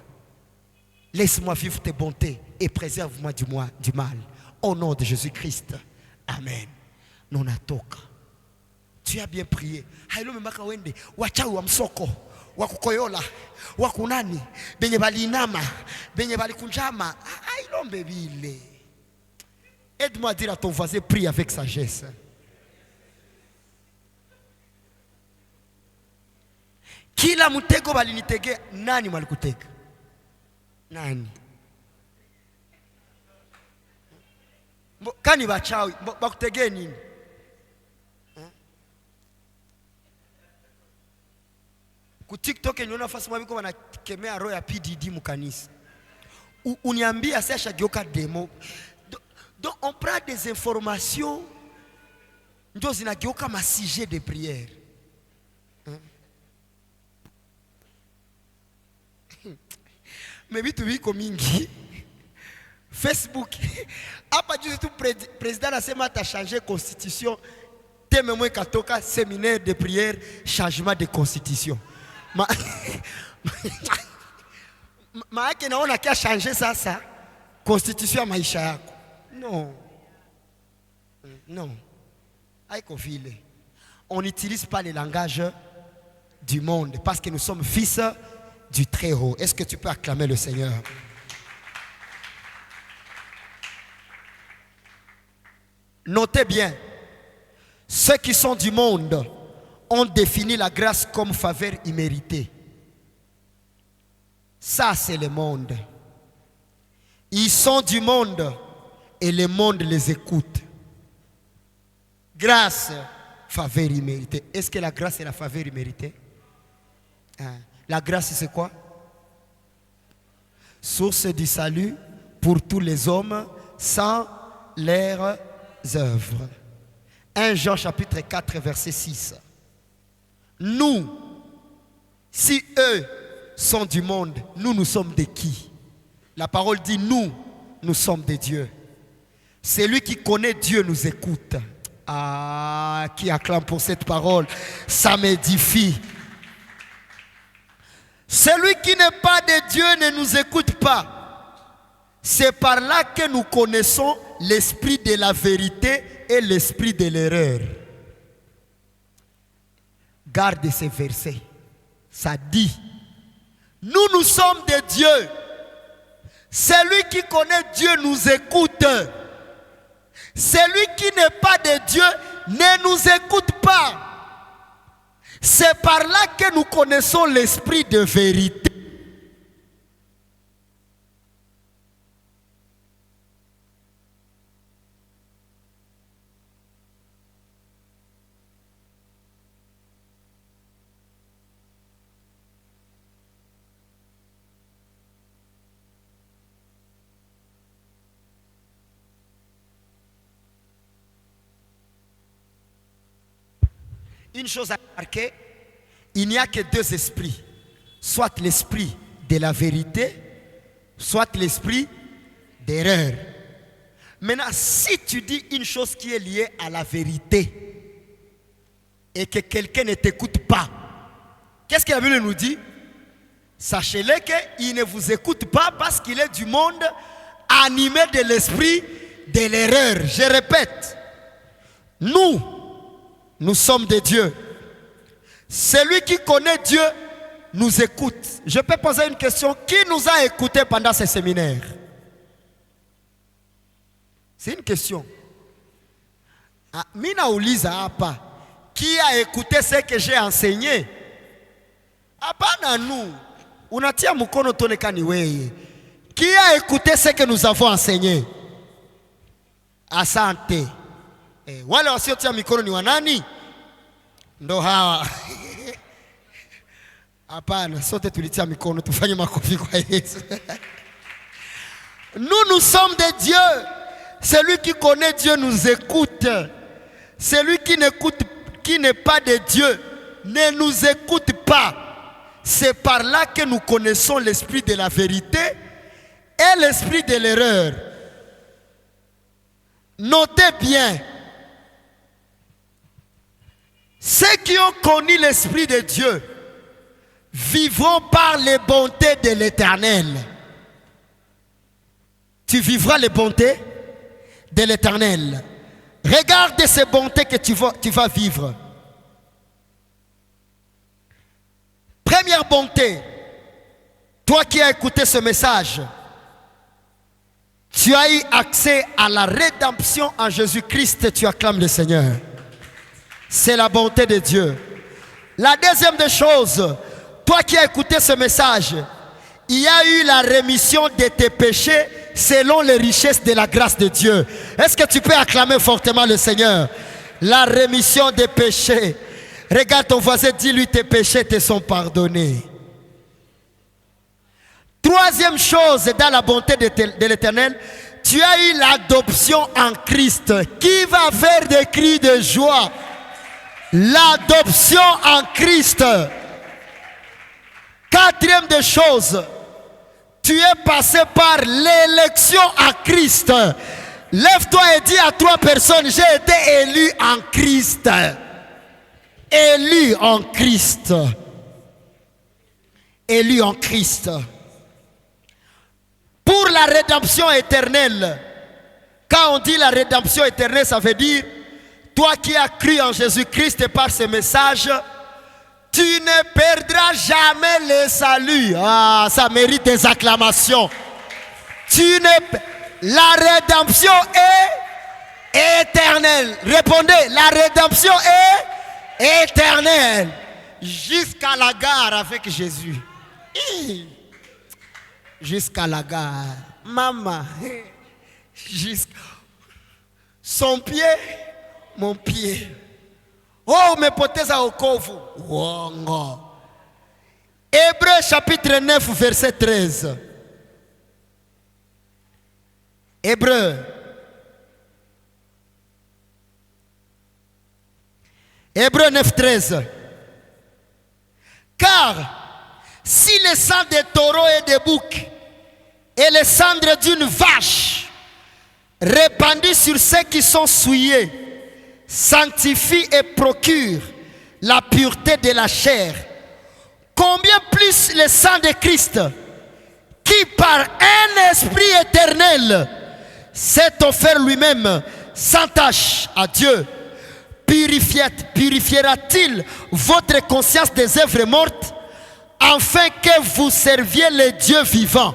Laisse-moi vivre tes bontés et préserve-moi du mal. Au nom de Jésus-Christ, amen. Non atoka. Tu as bien prié. Hailo mbaka wende wachawi wa msoko, wakukoyola, wakunani, benye balinama, benye balikunjama. Hailombe bile. Aide-moi à dire à ton voisin, prie avec sagesse. Kila mtego balinitege, nani mwalikutega? Nani? Kani bachawi, bakutege nini? Ku TikTok niona fasi mwa biko wanakemea roho ya PDD mukanisa. Uniambia sasa geuka demo. Donc on prend des informations ndio zinageuka ma sujet de prière. Mais vitu viko mingi. Facebook. Hapa juzi tu président anasema atachange constitution. Teme mwe katoka séminaire de prière, changement de constitution. Maana naona kia changer sasa constitution ya maisha yako. Non. Non. Haiko vile. On n'utilise pas le langage du monde parce que nous sommes fils du Très-Haut. Est-ce que tu peux acclamer le Seigneur? Notez bien, ceux qui sont du monde ont défini la grâce comme faveur imméritée. Ça, c'est le monde. Ils sont du monde et le monde les écoute. Grâce, faveur imméritée. Est-ce que la grâce est la faveur imméritée? La grâce, c'est quoi? Source du salut pour tous les hommes sans leurs œuvres. 1 Jean chapitre 4 verset 6. Nous, si eux sont du monde, nous sommes de qui? La parole dit nous sommes de Dieu. Celui qui connaît Dieu nous écoute. Ah, qui acclame pour cette parole, ça m'édifie. Celui qui n'est pas de Dieu ne nous écoute pas. C'est par là que nous connaissons l'esprit de la vérité et l'esprit de l'erreur. Garde ces versets. Ça dit, nous sommes de Dieu. Celui qui connaît Dieu nous écoute. Celui qui n'est pas de Dieu ne nous écoute pas. C'est par là que nous connaissons l'esprit de vérité. Une chose à remarquer, il n'y a que deux esprits. Soit l'esprit de la vérité, soit l'esprit d'erreur. Maintenant, si tu dis une chose qui est liée à la vérité et que quelqu'un ne t'écoute pas, qu'est-ce que la Bible nous dit? Sachez-le qu'il ne vous écoute pas parce qu'il est du monde animé de l'esprit de l'erreur. Je répète, nous sommes de Dieu. Celui qui connaît Dieu nous écoute. Je peux poser une question. Qui nous a écoutés pendant ces séminaires? C'est une question. Mina uliza hapa. Qui a écouté ce que j'ai enseigné? Hapana nous. Unatia mkono tonekani weye. Qui a écouté ce que nous avons enseigné? Asante. Wale wasiotia mikono ni wanani? Ndo hawa. Hapana, sote tulitia mikono tufanye makofi kwa Yesu. Nous sommes de Dieu. Celui qui connaît Dieu nous écoute. Celui qui n'est pas de Dieu ne nous écoute pas. C'est par là que nous connaissons l'esprit de la vérité et l'esprit de l'erreur. Notez bien. Ceux qui ont connu l'Esprit de Dieu vivront par les bontés de l'Éternel. Tu vivras les bontés de l'Éternel. Regarde ces bontés que tu vas vivre. Première bonté, toi qui as écouté ce message, tu as eu accès à la rédemption en Jésus-Christ, tu acclames le Seigneur. C'est la bonté de Dieu. La deuxième des choses, toi qui as écouté ce message, il y a eu la rémission de tes péchés selon les richesses de la grâce de Dieu. Est-ce que tu peux acclamer fortement le Seigneur? La rémission des péchés. Regarde ton voisin, dis-lui tes péchés te sont pardonnés. Troisième chose, dans la bonté de l'Éternel, tu as eu l'adoption en Christ. Qui va faire des cris de joie? L'adoption en Christ. Quatrième des choses, tu es passé par l'élection en Christ. Lève-toi et dis à 3 personnes, j'ai été élu en Christ. Élu en Christ. Élu en Christ. Pour la rédemption éternelle. Quand on dit la rédemption éternelle, ça veut dire, toi qui as cru en Jésus-Christ et par ce message, tu ne perdras jamais le salut. Ah, ça mérite des acclamations. La rédemption est éternelle. Répondez, la rédemption est éternelle. Jusqu'à la gare avec Jésus. Jusqu'à la gare. Maman. Son pied, mon pied. Oh, mais poteza okovu. Wongo. Hébreux chapitre 9, verset 13. Hébreux. Hébreux 9, 13. Car si le sang des taureaux et des boucs et les cendres d'une vache répandues sur ceux qui sont souillés sanctifient et procurent la pureté de la chair, combien plus le sang de Christ qui par un esprit éternel s'est offert lui-même sans tache à Dieu, purifiera-t-il votre conscience des œuvres mortes afin que vous serviez le Dieu vivant?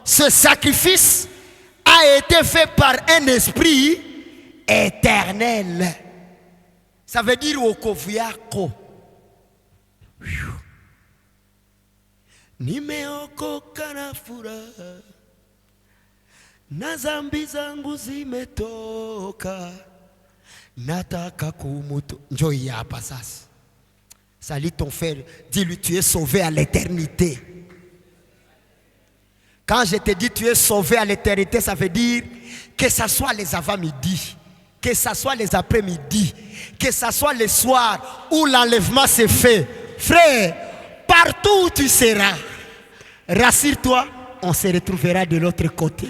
Ce sacrifice a été fait par un esprit éternel. Ça veut dire wokovu. Nimeokoka na furaha, na zambi zangu zimetoka, nataka kumutu. Njoo hapa sasa. Salut ton frère, dis-lui tu es sauvé à l'éternité. Quand je te dis tu es sauvé à l'éternité, ça veut dire que ce soit les avant-midi, que ce soit les après-midi, que ce soit le soir où l'enlèvement se fait. Frère, partout où tu seras, rassure-toi, on se retrouvera de l'autre côté.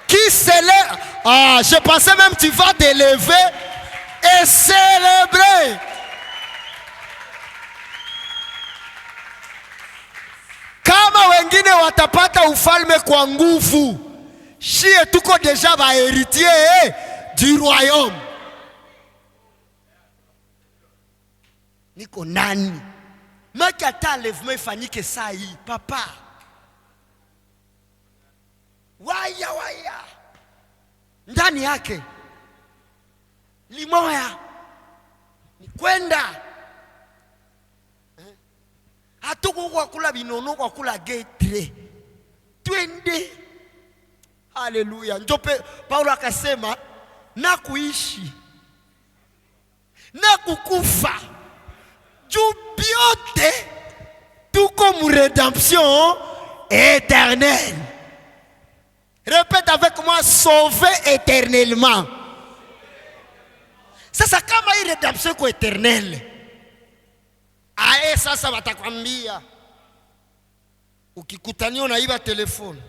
Qui célèbre? Ah, je pensais même que tu vas te lever et célébrer. Kama wengine watapata ufalme kwa nguvu, shie tuko deja ba héritier du royaume. Niko nani? Maki ata enlèvement ifanyike saa hii, papa. Waya. Ndani yake limoya ni kwenda. Hatuko kwa kula binono, kwa kula getre. Twende. Haleluya. Njope Paulo akasema na kuishi na kukufa juu biote tuko mu rédemption éternelle. Répète avec moi, sauvé éternellement. Sasa kama hii rédemption ko éternelle, ae sasa watakwambia ukikutania unaiba telefoni,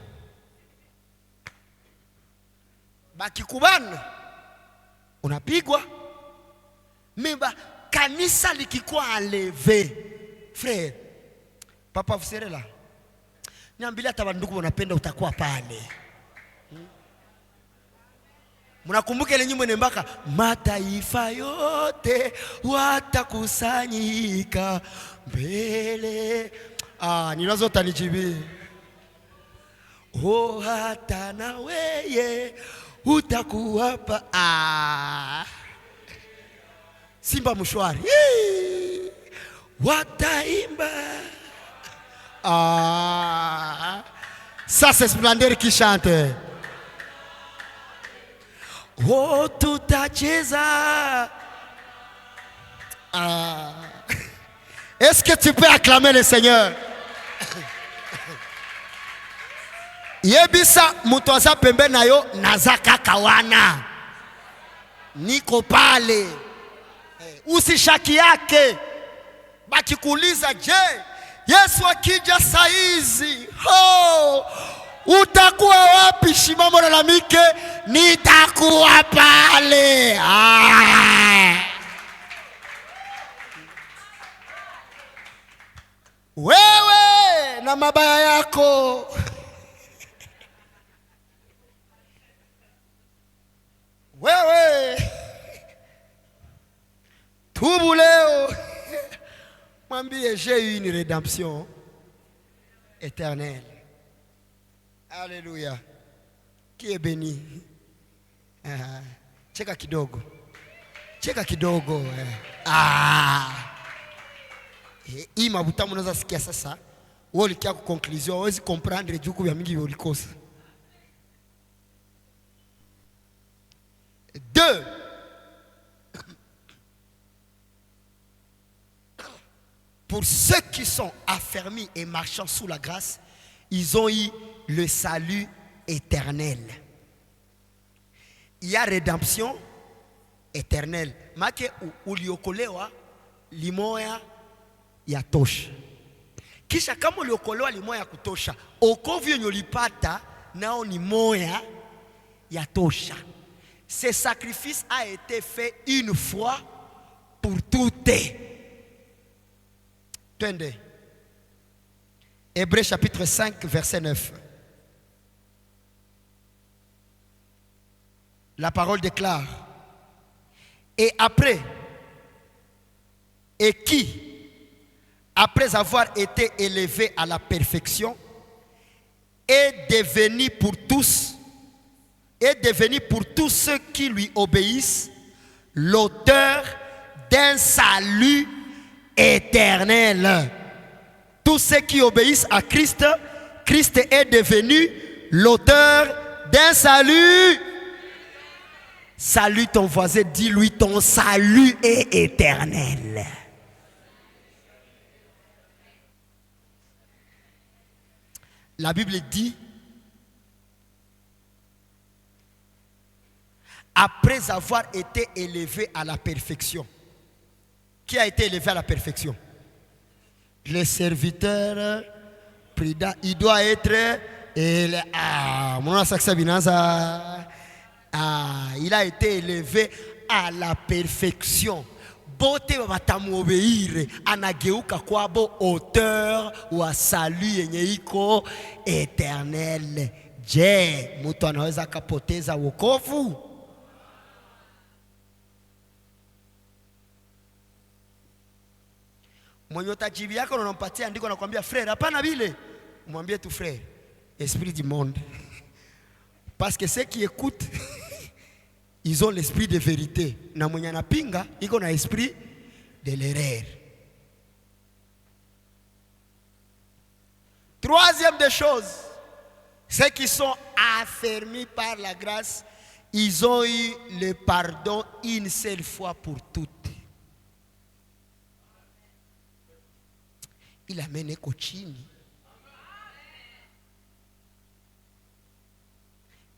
bakikubana unapigwa. Meba kanisa likikuwa enlevé, frère, papa vous serez là. Niambilia hata bandugu wanapenda utakuwa pale. Mnakumbuka ile nyimbo inembaka mataifa yote watakusanyika mbele. Ninazo tanijibi. Oh, hata na weye utakuwa pa. Simba mshwari. Wataimba. Ça c'est Splendeur qui chante. Oh, tutacheza. Est-ce que tu peux acclamer le Seigneur? Yebisa mutoza pembe na yo nazaka kawana. Niko pale. Usishaki yake. Bakikuuliza je, Yesu akija saizi, utakuwa wapi? Shimamo lalamike, nitakuwa pale. Wewe na mabaya yako. Wewe tubu leo. Mwambie, j'ai eu une rédemption éternelle. Alléluia. Qui est béni? Cheka kidogo. Cheka kidogo. Hii mabuta mnaweza sikia sasa. Wewe ulikia ku conclusion, huwezi comprendre juku ya mingi ulikosa. 2. Pour ceux qui sont affermis et marchant sous la grâce, ils ont eu le salut éternel. Il y a rédemption éternelle. Make uliokolewa limoya ya tosha. Kisha kama uliokolewa limoya ya kutosha, okovu yenye ulipata nao ni moya ya tosha. Ce sacrifice a été fait une fois pour toutes. Tendez. Hébreux chapitre 5, verset 9. La parole déclare. Et après, et qui, après avoir été élevé à la perfection, est devenu pour tous ceux qui lui obéissent, l'auteur d'un salut éternel. Tous ceux qui obéissent à Christ, Christ est devenu l'auteur d'un salut. Salue ton voisin, dis-lui ton salut est éternel. La Bible dit, après avoir été élevé à la perfection. Qui a été élevé à la perfection? Le serviteur prudent. Il doit être il a été élevé à la perfection. Bote batamuobéire anageuka kwabo auteur wa salut yenye iko éternel. Je, mtu anaweza kapoteza wokovu? Mwenye utajibi yako unampatia andiko anakuambia frère, hapana vile. Umwambie tu frère, esprit du monde. Parce que ceux qui écoutent ils ont l'esprit de vérité. Na mwenye anapinga iko na esprit de l'erreur. Troisième des choses, ceux qui sont affermis par la grâce, ils ont eu le pardon une seule fois pour toutes. Il a mené Kochini.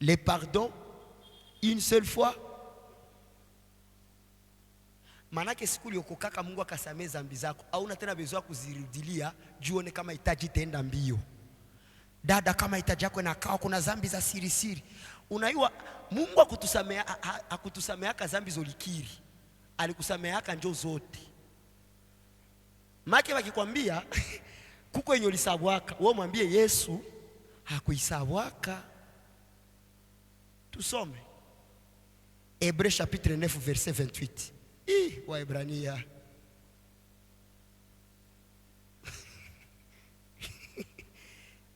Le pardon une seule fois. Manake siku uliyokokaka Mungu akasamehe dhambi zako, hauna tena besoin kuzirudilia juone kama hitaji tenda mbio. Dada, kama hitaji yako inakaa kuna dhambi za siri siri. Unaiwa Mungu akutusameheaka dhambi zolikiri. Alikusameheaka njoo zote. Make wakikwambia kuko yenye ulisabwaka, wewe mwambie Yesu hakuisabwaka. Tusome Hébreux chapitre 9 verset 28. Waebrania.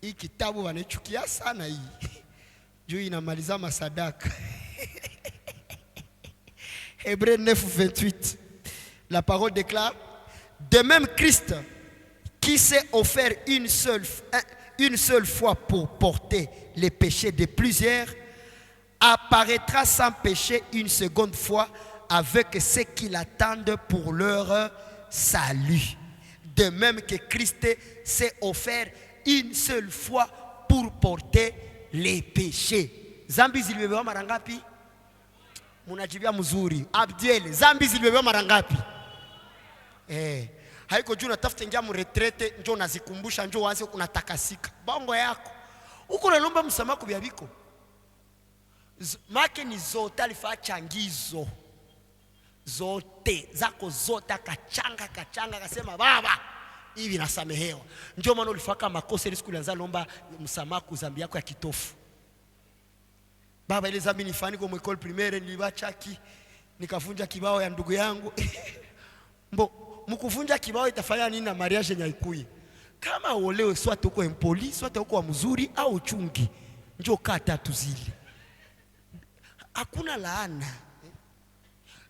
Hii kitabu wanachukia sana hii. Juu inamaliza masadaka. Hébreux 9 28. La parole déclare, de même Christ qui s'est offert une seule fois pour porter les péchés de plusieurs, apparaîtra sans péché une seconde fois avec ceux qui l'attendent pour leur salut. De même que Christ s'est offert une seule fois pour porter les péchés. Zambi zilibebewa mara ngapi? Munajibia mzuri. Abdiel, zambi zilibebewa mara ngapi? Haiko juu natafuta ingia mretrete njoo nazikumbusha njoo waanze unatakasika. Bongo yako. Uko nalomba msamaha kwa biko. Make ni zote alifaa changizo. Zote zako zote akachanga akasema baba hivi nasamehewa. Ndio maana ulifaka makosa ile siku ulianza lomba msamaha kwa dhambi yako ya kitofu. Baba ile dhambi nifani kwa mwekol primaire nilibachaki nikavunja kibao ya ndugu yangu. Mkuvunja kibao itafanya nini na mariage nyaikui? Kama uolewe swate uko empoli, swate uko mzuri au chungi. Njoo kata tuzili. Hakuna laana.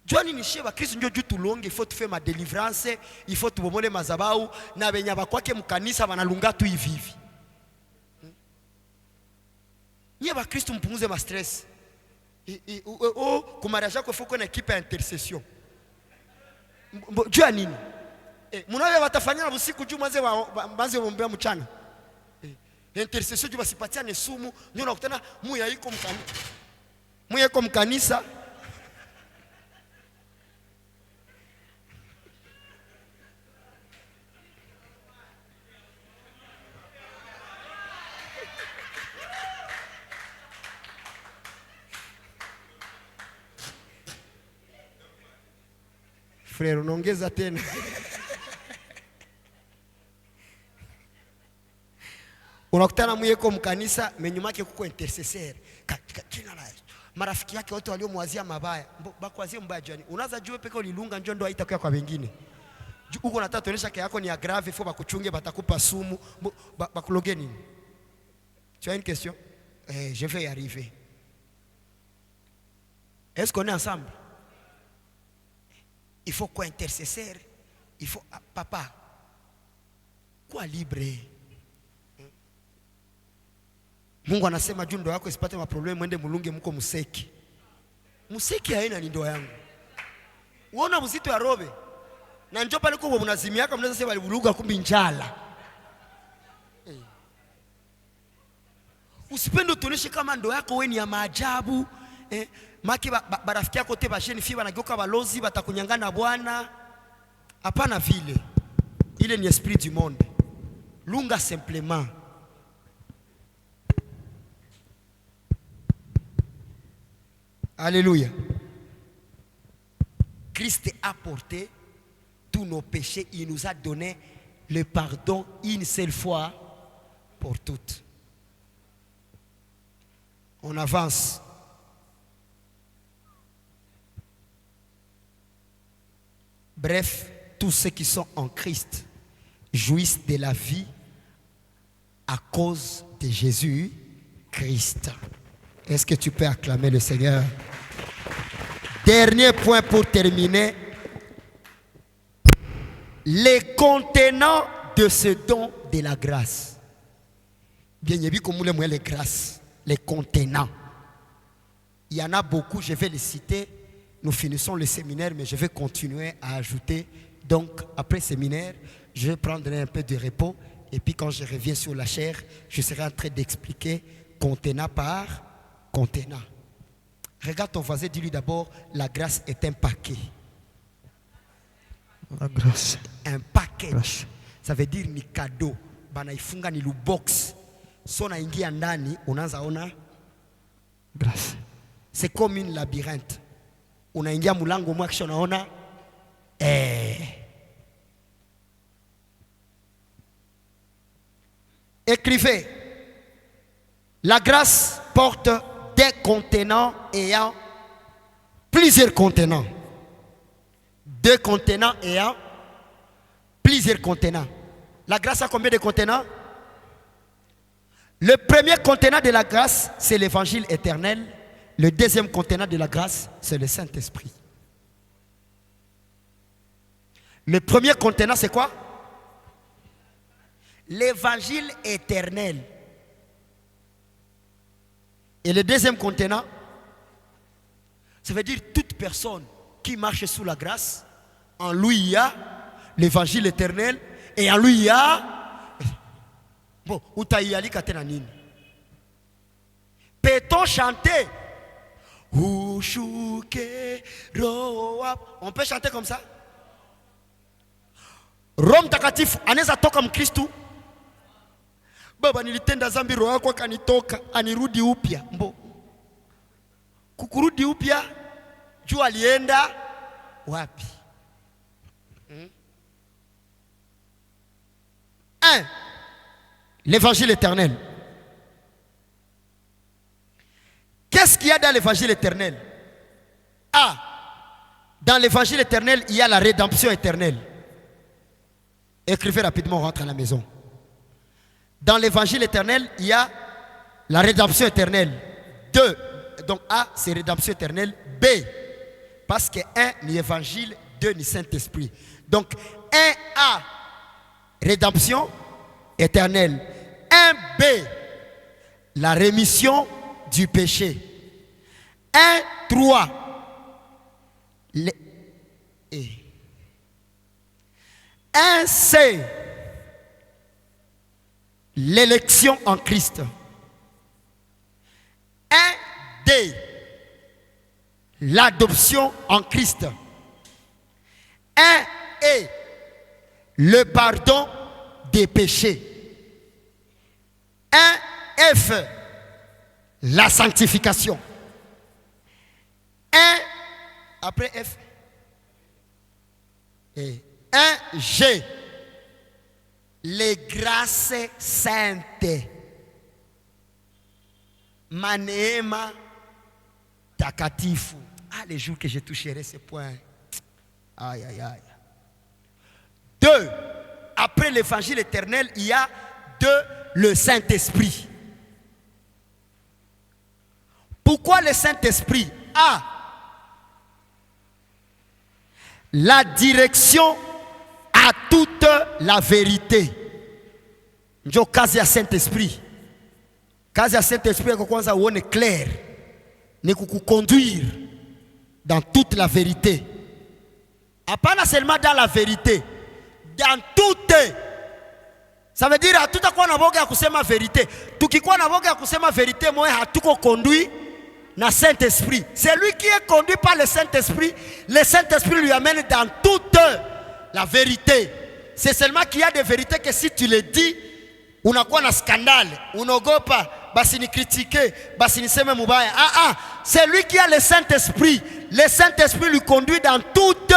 Joani ni sheba Kristo njoo juu tulonge, il faut tu faire ma délivrance, il faut tubomole mazabau na benya bakwake mkanisa banalunga tu hivi hivi. Nye ba Kristo mpunguze ma stress. Kwa mariage yako il faut qu'on équipe à intercession. Jua nini? Munawe watafanya usiku juu manze wombea mchana. Intercession juu basipatiane sumu, ndio nakutana muya iko mkanisa. Muya iko mkanisa. Frère, unaongeza tena. Unakutana mweko mkanisa menyuma yake kuko intercessor. Jina la Yesu. Marafiki yake wote waliomwazia mabaya, bakwazia mbaya jani. Unaanza jua peke ulilunga njoo ndo haitakuwa kwa wengine. Huko nataka tuonesha yake yako ni aggrave, faut bakuchunge batakupa sumu, bakuloge nini? Tu as une question? Je vais y arriver. Est-ce qu'on est ensemble? Il faut quoi intercesseur? Il faut papa. Quoi libre? Mungu anasema juu ndoa yako isipate maproblemu mwende mulunge mko museki. Museki haina ni ndoa yangu. Uona mzito ya robe. Na njoo pale kwa mnazimi yako mnaweza sema walibuluga kumbi njala. Usipende utoneshe kama ndoa yako wewe ni ya maajabu. Maki barafiki yako te basheni fiba na gyoka balozi batakunyangana bwana. Hapana vile. Ile ni esprit du monde. Lunga simplement. Alléluia. Christ a porté tous nos péchés. Il nous a donné le pardon une seule fois pour toutes. On avance. Bref, tous ceux qui sont en Christ jouissent de la vie à cause de Jésus-Christ. Est-ce que tu peux acclamer le Seigneur? Dernier point pour terminer. Les contenants de ce don de la grâce. Bien, il y a comme les grâces, les contenants. Il y en a beaucoup, je vais les citer. Nous finissons le séminaire, mais je vais continuer à ajouter. Donc, après le séminaire, je vais prendre un peu de repos. Et puis, quand je reviens sur la chair, je serai en train d'expliquer contenant par contenant. Regarde ton voisin, dis-lui d'abord, la grâce est un paquet. La grâce. Un package. Ça veut dire ni cadeau. Banaifunga ni lu box. Sona ingia ndani, unaanza ona grâce. C'est comme une labyrinthe. Unaingia mulango mwa kisha unaona Écrivez. La grâce porte des contenants ayant plusieurs contenants. Deux contenants ayant plusieurs contenants. La grâce a combien de contenants? Le premier contenant de la grâce, c'est l'évangile éternel. Le deuxième contenant de la grâce, c'est le Saint-Esprit. Le premier contenant, c'est quoi? L'évangile éternel. Et le deuxième contenant, ça veut dire toute personne qui marche sous la grâce, en lui il y a l'évangile éternel Et en lui, il y a... Bon, Utaïali Katenanine. Peut-on chanter? On peut chanter comme ça? Rome Takatif, aneza toka mkristu. Baba nilitenda zambi roho yako kanitoka, anirudi upya. Mbo. Kukurudi upya, jua alienda wapi? 1. L'évangile éternel. Qu'est-ce qu'il y a dans l'évangile éternel? A. Dans l'évangile éternel, il y a la rédemption éternelle. Écrivez rapidement, on rentre à la maison. Dans l'évangile éternel, il y a la rédemption éternelle. 2. Donc A, c'est rédemption éternelle. B, parce que 1, ni évangile, 2, ni Saint-Esprit. Donc 1A, rédemption éternelle. 1B, la rémission du péché. 1-3, 1C, l'élection en Christ. 1D, l'adoption en Christ. 1E, le pardon des péchés. 1F, la sanctification. 1, après F, et 1G, les grâces saintes. Maneema takatifu. Ah, les jours que je toucherai ces points. Aïe, aïe, aïe. 2. Après l'évangile éternel, il y a 2, le Saint-Esprit. Pourquoi le Saint-Esprit? A. La direction à toute la vérité. Njo kazi ya Saint-Esprit. Kazi ya Saint-Esprit ya kwanza uone clair. Ni kukuconduire dans toute la vérité. Pas seulement dans la vérité, dans toute. Ça veut dire tout à quoi na boga ya kusema vérité. Tukikuwa na boga ya kusema vérité, moi hatuko conduit na Saint-Esprit. C'est lui qui est conduit par le Saint-Esprit. Le Saint-Esprit lui amène dans toute la vérité. C'est seulement qu'il y a des vérités que si tu les dis, unakuwa na scandale, unogopa, basi ni critiquer, basi ni seme mubaya. C'est lui qui a le Saint-Esprit. Le Saint-Esprit lui conduit dans toute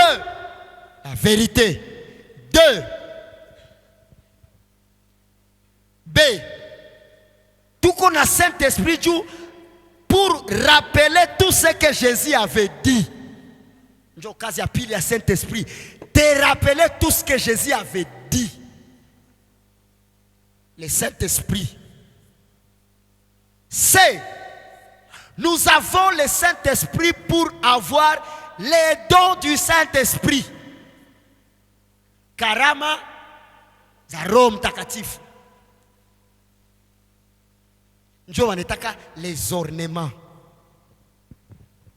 la vérité. 2. B. Tout qu'on a Saint-Esprit pour rappeler tout ce que Jésus avait dit. Njo kazi ya pili ya Saint-Esprit. Te rappeler tout ce que Jésus avait dit. Le Saint-Esprit. C. Nous avons le Saint-Esprit pour avoir les dons du Saint-Esprit. Karama za Roho Mtakatifu. Njo wanataka les ornements.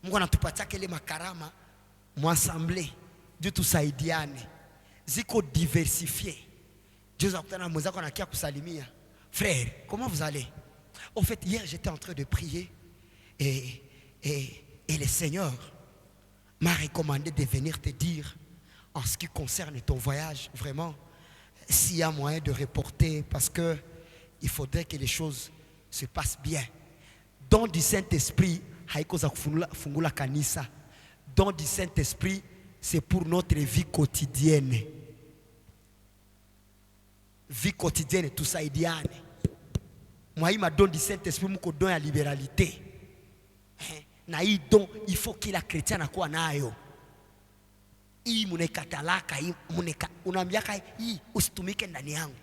Mungu anatupatia kile makarama muassemblée. Dieu tusaidiane. Ziko diversifié. Dieu akutana mwenzako anakia kusalimia. Frère, comment vous allez? Au fait, hier j'étais en train de prier et le Seigneur m'a recommandé de venir te dire en ce qui concerne ton voyage, vraiment, s'il y a moyen de reporter, parce que il faudrait que les choses se passent bien. Don du Saint-Esprit, haikoza fungula kanisa. Don du Saint-Esprit, c'est pour notre vie quotidienne. Vie quotidienne, tout ça idiane. Moi, il m'a donné du Saint-Esprit, mko don la libéralité. Na hii don, il faut qu'il a chrétien na kuwa nayo. Hii munekatalaka, hii unaambiaka hii usitumike ndani yangu.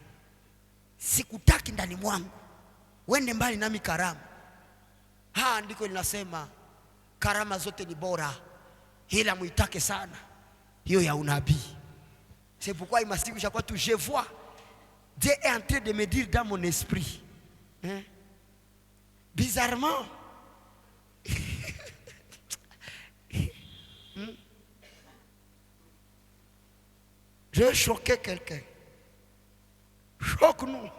Sikutaki ndani mwangu. Wende mbali nami karama. Ndiko linasema karama zote ni bora, ila muitake sana hiyo ya unabii. C'est pourquoi il m'a dit que chaque fois que je vois Dieu est en train de me dire dans mon esprit, bizarrement, je vais choquer quelqu'un. Choc nous.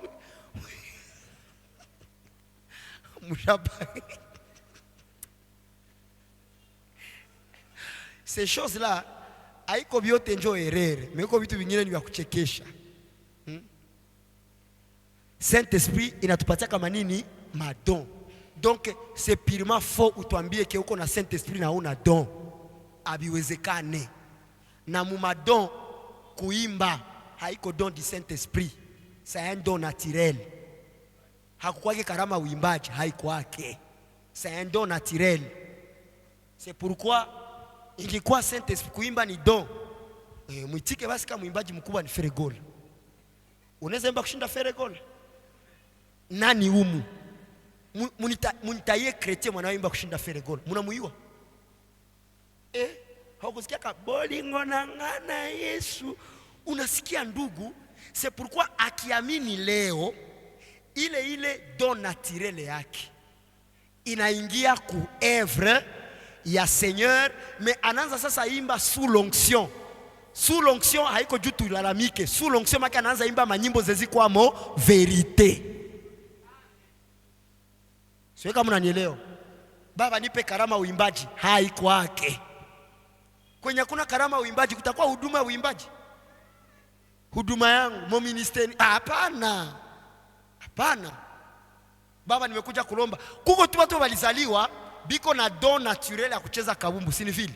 Ces choses-là, haiko biote njo erreur, mais iko vitu vingine ni vya kuchekesha. Saint-Esprit inatupatia kama nini? Madon. Donc c'est purement faux utuambie ke uko na Saint-Esprit na una don. Abiwezekane. Na mumadon kuimba haiko don du Saint-Esprit. C'est un don naturel. Hakukwake karama uimbaji, haikuwake. C'est un don naturel. C'est pourquoi ingekuwa Saint-Esprit kuimba ni don. Mwitike basi kama mwimbaji mkubwa ni Feregol. Unaweza imba kushinda Feregol? Nani humu? Munitaye chrétien mwanaimba kushinda Feregol. Munamuiwa? Hakusikia kabolingo na ngana Yesu. Unasikia ndugu? C'est pourquoi akiamini leo ile don naturel yake inaingia ku œuvre ya Seigneur, mais anaanza sasa imba sous l'onction. Sous l'onction haiko juu tulalamike. Sous l'onction maka anaanza imba manyimbo zezi kwa mo vérité. Sio kama unanielewa. Baba nipe karama uimbaji, haiko wake. Kwenye kuna karama uimbaji kutakuwa huduma uimbaji. Huduma yangu mo ministeri hapana. Hapana. Baba nimekuja kulomba. Kuko tu watu walizaliwa biko na don naturel ya kucheza kabumbu, si ni vile?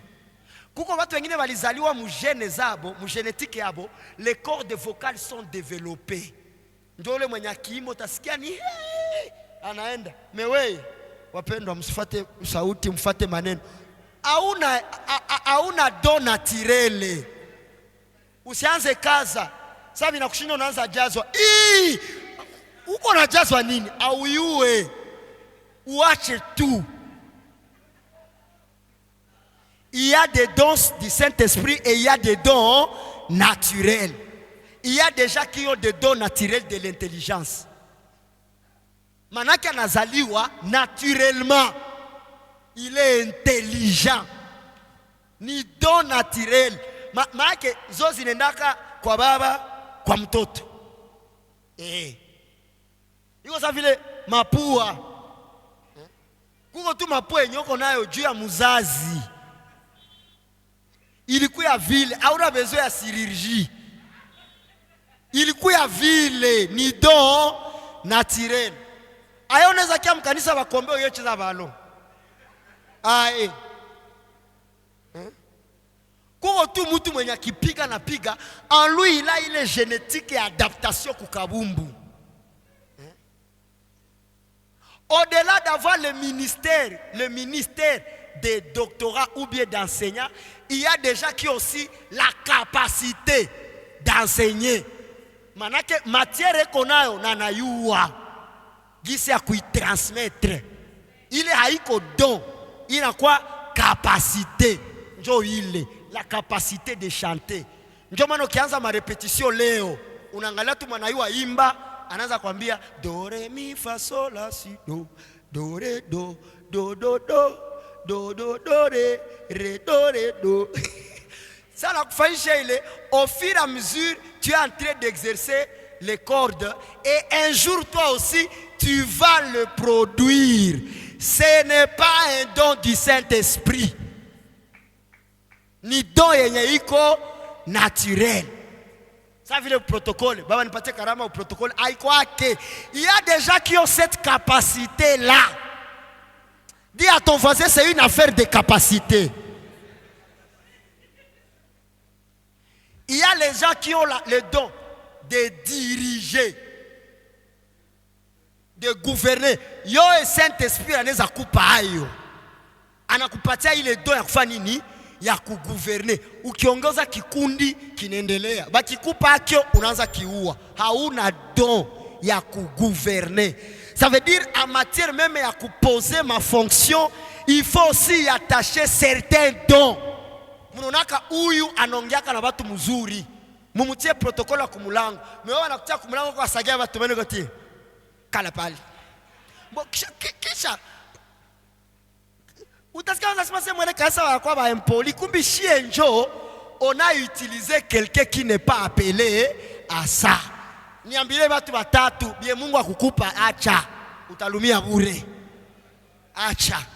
Kuko watu wengine walizaliwa mugene zabo, mugenetike yabo, les cordes vocales sont développées. Ndio ule mwenye kiimo utasikia ni anaenda. Mewe wapendwa, msifate sauti, mfate maneno. Hauna don naturel. Usianze kaza. Sabi na kushinda unaanza jazwa. Uko na jazwa nini? Auyue. Uache tout. Il y a des dons du Saint-Esprit et il y a des dons naturels. Il y a des gens qui ont des dons naturels de l'intelligence. Manaki anazaliwa naturellement. Il est intelligent. Ni don naturel. Maake zozi nendaka kwa baba, kwa mtoto. Iko sa vile mapua. Kuko tu mapua nyoko nayo juu ya muzazi. Ilikuwa vile, hauna besoin ya chirurgie. Ilikuwa vile, ni don naturel. Ayo unaweza kia mkanisa wakombe uyocheza balo. Kuko tu mtu mwenye kipiga na piga, en lui il a ile génétique et adaptation kukabumbu. Au-delà d'avoir le ministère de doctorat ou bien d'enseignant, il y a des gens qui ont aussi la capacité d'enseigner. Manake matière konayo nanayua gisi ya kuitransmettre. Il est haiko don, il a quoi? Capacité. Njo ile la capacité de chanter. Njo maana ukianza ma répétition leo, unaangalia tu mwanayua imba, anaanza kwambia do re mi fa sol la si do, do re do, do do do, do do do re do. Ça la kufanyisha ile, au fur et à mesure tu es en train d'exercer les cordes et un jour toi aussi tu vas le produire. Ce n'est pas un don du Saint-Esprit. Ni don yenye iko naturel. Ça veut dire le protocole. Baba nipatie karama au protocole. Il y a des gens qui ont cette capacité-là. Dis à ton voisin, c'est une affaire de capacité. Il y a les gens qui ont le don de diriger, de gouverner. Yo et Saint-Esprit anaweza kupa hayo. Anakupatia ile don ya kufanya nini? Ya kugouverner. Ukiongoza kikundi kinaendelea. Bakikupa akyo unaanza kiua. Hauna don ya kugouverner. Ça veut dire en matière même ya kuposer ma fonction, il faut aussi attacher certains dons. Munonaka uyu anongiaka na watu mzuri. Mumutie protokoli kumulango. Mewa anakutia kumulango kwa sagia watu mene gotie. Kala pali. Kisha utasikia wanasema sema mwele kanisa wakwa ba impoli. Kumbi shie njo on a utilisé quelqu'un qui n'est pas appelé à ça. niambie watu watatu bie Mungu akukupa acha utalumia bure. Acha.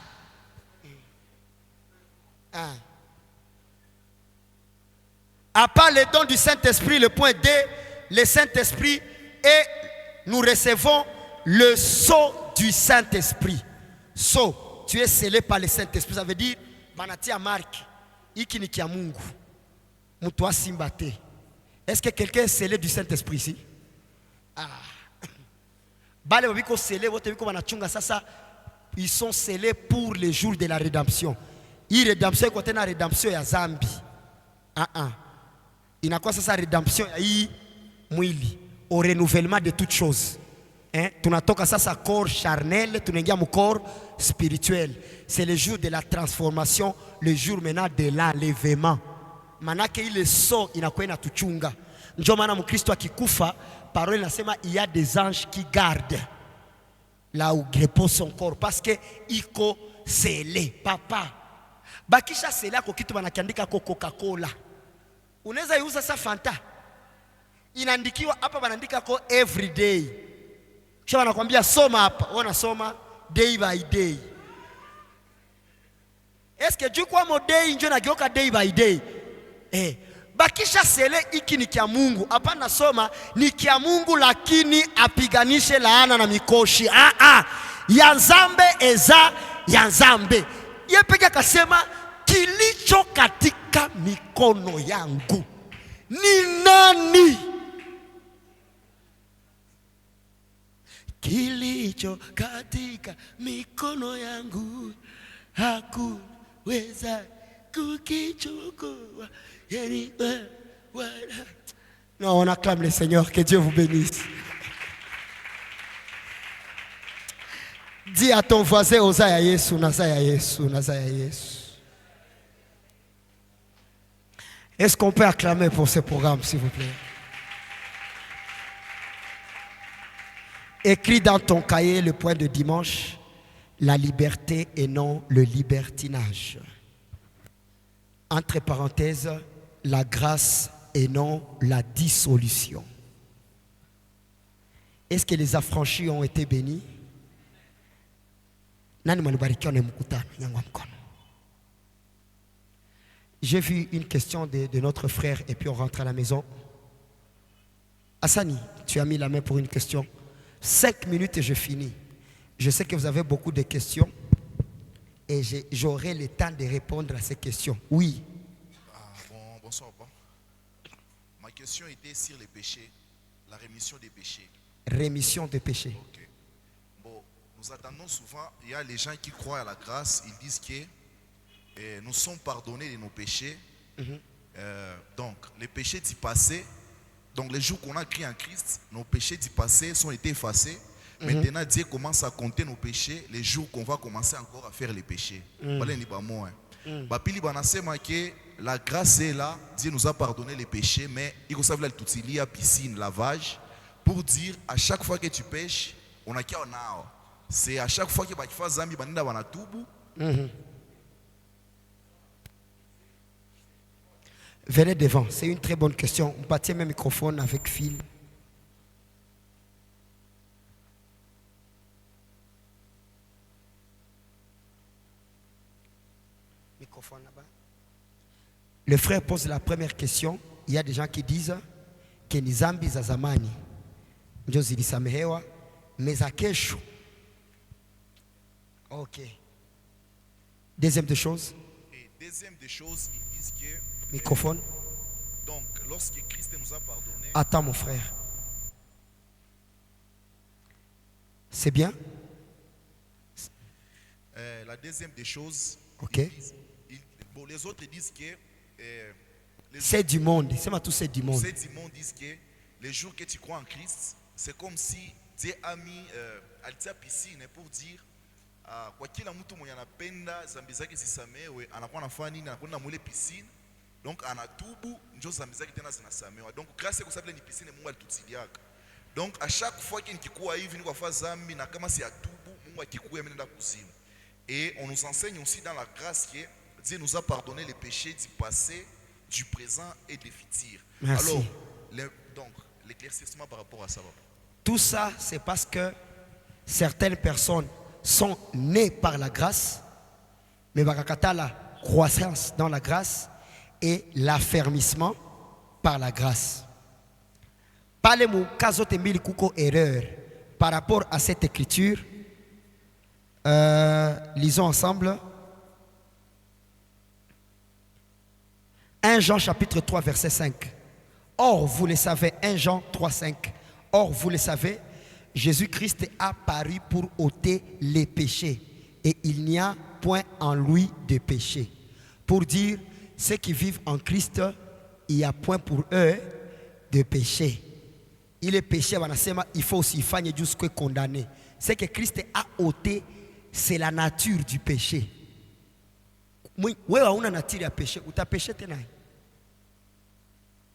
À part le don du Saint-Esprit, le point D, le Saint-Esprit, et nous recevons le sceau du Saint-Esprit. Sceau, tu es scellé par le Saint-Esprit. Ça veut dire, banatia marque, iki ni kia Mungu, mutoa simbate. Est-ce que quelqu'un est scellé du Saint-Esprit ici? Bale wabiko scellé, wote wiko wanachunga sasa, ils sont scellés pour le jour de la rédemption. Hii rédemption iko tena rédemption ya zambi. Inakuwa sasa rédemption ya hii mwili, au renouvellement de toutes choses. Tunatoka sasa corps charnel, tunaingia mu corps spirituel. C'est le jour de la transformation, le jour maintenant de l'enlèvement. Manake ile so inakuwa inatuchunga. Ndio maana Mkristo akikufa, parole inasema il y a des anges qui gardent là où repose son corps parce que iko scellé. Papa bakisha scellé ko kitu banakiandika ko Coca-Cola. Unaweza iuza sa Fanta. Inaandikiwa hapa banaandika ko every day. Kisha wanakuambia soma hapa, wewe unasoma day by day. Est-ce que tu kwa mo day njo nageuka day by day? Bakisha sele iki ni kia Mungu. Hapana soma ni kia Mungu lakini apiganishe laana na mikoshi. Ya nzambe eza ya nzambe. Yeye peke akasema kilicho katika mikono yangu ni nani? Kilicho katika mikono yangu hakuweza kukichukua. Non, on acclame le Seigneur, que Dieu vous bénisse. Dis à ton voisin, Osaya Yesu, Nazaya Yesu, Nazaya Yesu. Est-ce qu'on peut acclamer pour ce programme, s'il vous plaît? Écris dans ton cahier le point de dimanche, la liberté et non le libertinage. Entre parenthèses, la grâce et non la dissolution. Est-ce que les affranchis ont été bénis? J'ai vu une question de notre frère et puis on rentre à la maison. Hassani, tu as mis la main pour une question. 5 minutes et je finis. Je sais que vous avez beaucoup de questions et j'aurai le temps de répondre à ces questions. Oui. Bonsoir. Ma question était sur les péchés, la rémission des péchés. Rémission des péchés. Okay. Bon, nous attendons souvent, il y a les gens qui croient à la grâce, ils disent que nous sommes pardonnés de nos péchés. Donc, les péchés du passé, donc les jours qu'on a créé en Christ, nos péchés du passé sont été effacés. Maintenant, Dieu commence à compter nos péchés les jours qu'on va commencer encore à faire les péchés. La grâce est là, Dieu nous a pardonné les péchés, mais il faut savoir tout il y a piscine, lavage, pour dire à chaque fois que tu pêches, on a qu'à en. C'est à chaque fois que tu fais zambi, banida wana tubu. Venez devant, c'est une très bonne question. On partit même microphone avec fil. Microphone là-bas. Le frère pose la première question. Il y a des gens qui disent que ni zambi za zamani ndio zilisamehewa meza kesho. Ok. Deuxième des choses. Et deuxième des choses, ils disent que microphone. Donc, lorsque Christ nous a pardonné. Attends mon frère. C'est bien? La deuxième des choses. Ok. Les autres disent que c'est du monde. C'est ma tout c'est du monde. C'est du monde disent que les jours que tu crois en Christ, c'est comme si Dieu a mis à piscine pour dire kwa kila mtu mwenye anapenda zambi zake zisamewe anakuwa anafanya nini, anakwenda mwile piscine, donc anatubu njo zambi zake tena zinasamewa. Donc grâce kwa sababu ni piscine Mungu alitutiliaka. Donc à chaque fois que nikikuwa hivi niko afanya zambi na kama si atubu Mungu akikuwa mimi kuzimu. Et on nous enseigne aussi dans la grâce que Dieu nous a pardonné les péchés du passé, du présent et du futur. Merci. Alors, donc, l'éclaircissement par rapport à ça. Tout ça, c'est parce que certaines personnes sont nées par la grâce, mais bakakata la croissance dans la grâce et l'affermissement par la grâce. Parlez mon cas mille kuko erreur par rapport à cette écriture. Lisons ensemble. 1 Jean chapitre 3 verset 5. Or, vous le savez, 1 Jean 3, 5. Or, vous le savez, Jésus-Christ est apparu pour ôter les péchés. Et il n'y a point en lui de péché. Pour dire, ceux qui vivent en Christ, il n'y a point pour eux de péché. Il est péché, il faut aussi faire jusqu'à condamner. Ce que Christ a ôté, c'est la nature du péché. Oui, on a nature de péché. Ou ta péché tenai.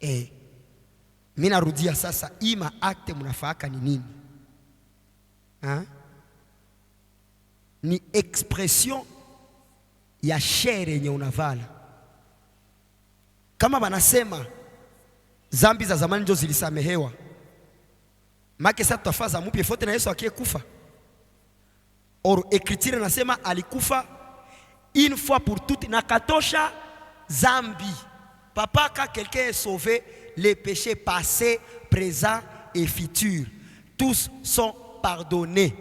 Et mina rudia sasa ima acte munafaka ni nini? Hein? Ni expression ya shere yenye unavala. Kama banasema zambi za zamani ndio zilisamehewa, make sasa tutafaza mpya fote na Yesu akiyekufa. Or écriture nasema alikufa une fois pour toutes na katosha zambi. Papa, quand quelqu'un est sauvé, les péchés passés, présents et futurs, tous sont pardonnés.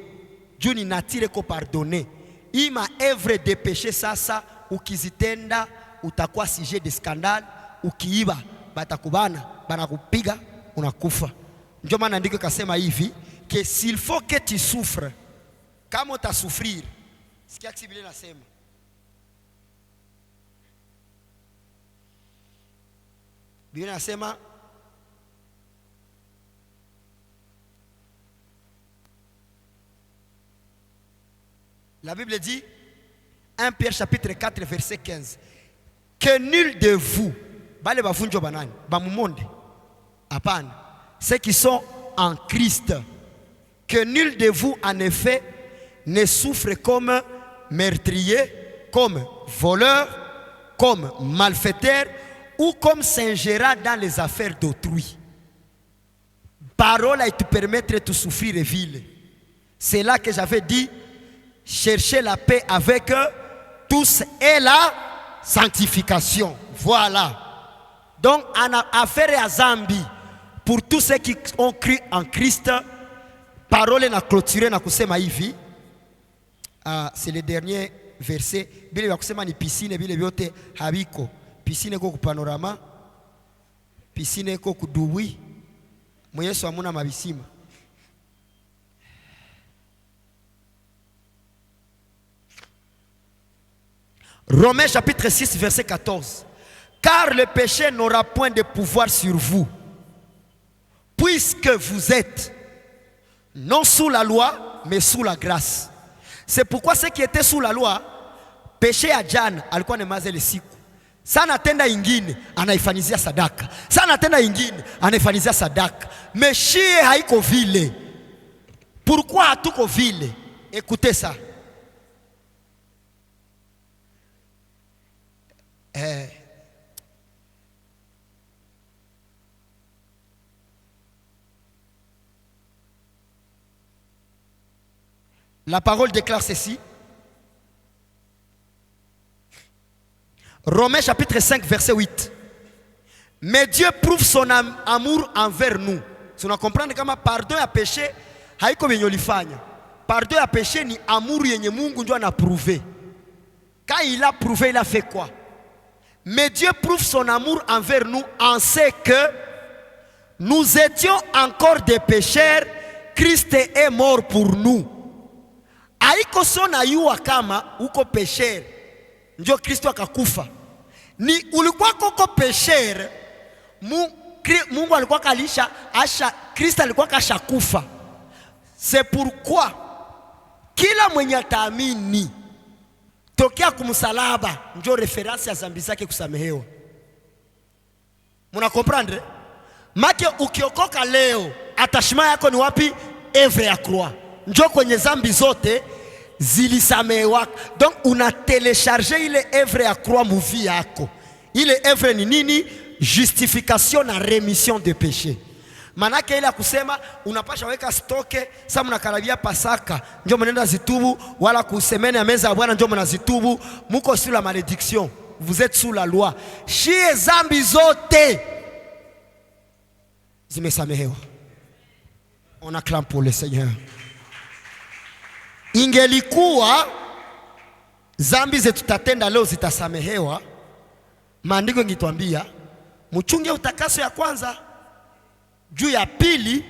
Dieu ni natire ko pardonner. Ima œuvre de péché sasa ukizitenda utakuwa sujet de scandale, ukiiba batakubana banakupiga unakufa. Ndio maana ndiko kasema hivi que s'il faut que tu souffres, kama utasouffrir, sikia Biblia inasema Biblia inasema la Bible dit 1 Pierre chapitre 4 verset 15 que nul de vous bale bavunjo banani bamumonde apana ceux qui sont en Christ, que nul de vous en effet ne souffre comme meurtrier, comme voleur, comme malfaiteur ou comme s'ingérant dans les affaires d'autrui. Parole à te permettre de souffrir et vile. C'est là que j'avais dit, chercher la paix avec eux, tous et la sanctification. Voilà. Donc, en affaire à Zambie, pour tous ceux qui ont cru en Christ, parole n'a clôturé na kusema hivi. C'est le dernier verset. Bile ya kusema ni piscine bile vyote habiko. Piscine ko ku panorama, piscine ko ku duwi. Mweyesu amuna mabisima. Romains chapitre 6 verset 14. Car le péché n'aura point de pouvoir sur vous, puisque vous êtes non sous la loi, mais sous la grâce. C'est pourquoi ceux qui étaient sous la loi, péché à jana alikuwa nemaze le siku. Sana tenda ingine anaifanyizia sadaka. Sana tenda ingine anaifanyizia sadaka. Mais shie haiko vile. Pourquoi hatuko vile? Écoutez ça. La parole déclare ceci. Romains chapitre 5 verset 8. Mais Dieu prouve son amour envers nous. Si on comprend kama pardon ya péché haiko benye ulifanya. Pardon ya péché ni amour yenye Mungu ndio anaprouver. Quand il a prouvé, il a fait quoi? Mais Dieu prouve son amour envers nous en ce que nous étions encore des pécheurs, Christ est mort pour nous. Haiko sona yuwa kama uko pécheur ndio Kristo akakufa. Ni ulikuwa koko pécheur, Mungu alikuwa kalisha asha, Kristo alikuwa kashakufa. C'est pourquoi kila mwenye ataamini tokea kumsalaba ndio reference ya zambi zake kusamehewa. Muna comprendre? Make ukiokoka leo atashima yako ni wapi? Evre ya croix. Njo kwenye zambi zote zilisamehewa. Donc una télécharger ile evre ya croix muvi yako. Ile evre ni nini? Justification na rémission de péché. Manake ile ya kusema unapasha weka stoke sasa mnakaribia Pasaka ndio mnaenda zitubu, wala kusemene ya meza ya Bwana ndio mnazitubu. Muko sur la malédiction, vous êtes sous la loi. Shie zambi zote zimesamehewa. On acclame pour le Seigneur. Ingelikuwa zambi zetu tutatenda leo zitasamehewa, maandiko ingituambia mchunge utakaso ya kwanza, juu ya pili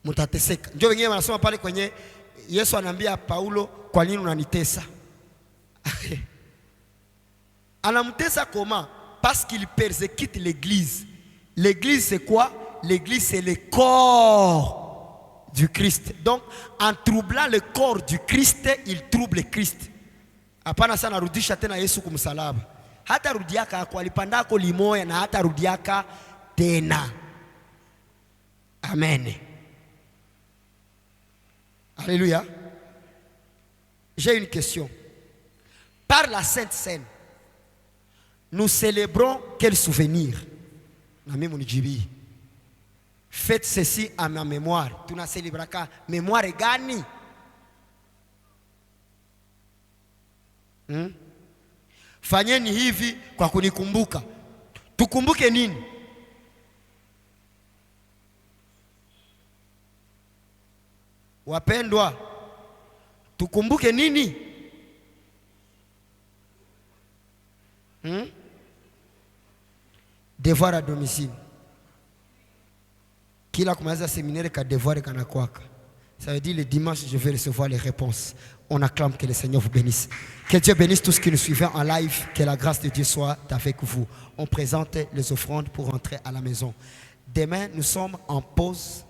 mutateseka. Ndio wengine wanasoma pale kwenye Yesu anaambia Paulo, kwa nini unanitesa? Anamtesa comment? Parce qu'il persécute l'église. L'église c'est quoi? L'église c'est le corps du Christ. Donc en troublant le corps du Christ, il trouble le Christ. Hapana sana rudisha tena Yesu kumsalaba. Hata rudiaka kwa alipandako limoya na hata rudiaka tena. Amen. Alléluia. J'ai une question. Par la Sainte Seine, nous célébrons quel souvenir? Nami munijibi. Faites ceci à ma mémoire. Tuna célébraka mémoire gani? Fanyeni hivi kwa kunikumbuka. Tukumbuke nini? Wapendwa, tukumbuke nini? Devoir à domicile. Kila kumaliza séminaire ka devoir kana kwaka. Ça veut dire le dimanche je vais recevoir les réponses. On acclame, que le Seigneur vous bénisse. Que Dieu bénisse tous ceux qui nous suivent en live. Que la grâce de Dieu soit avec vous. On présente les offrandes pour rentrer à la maison. Demain, nous sommes en pause.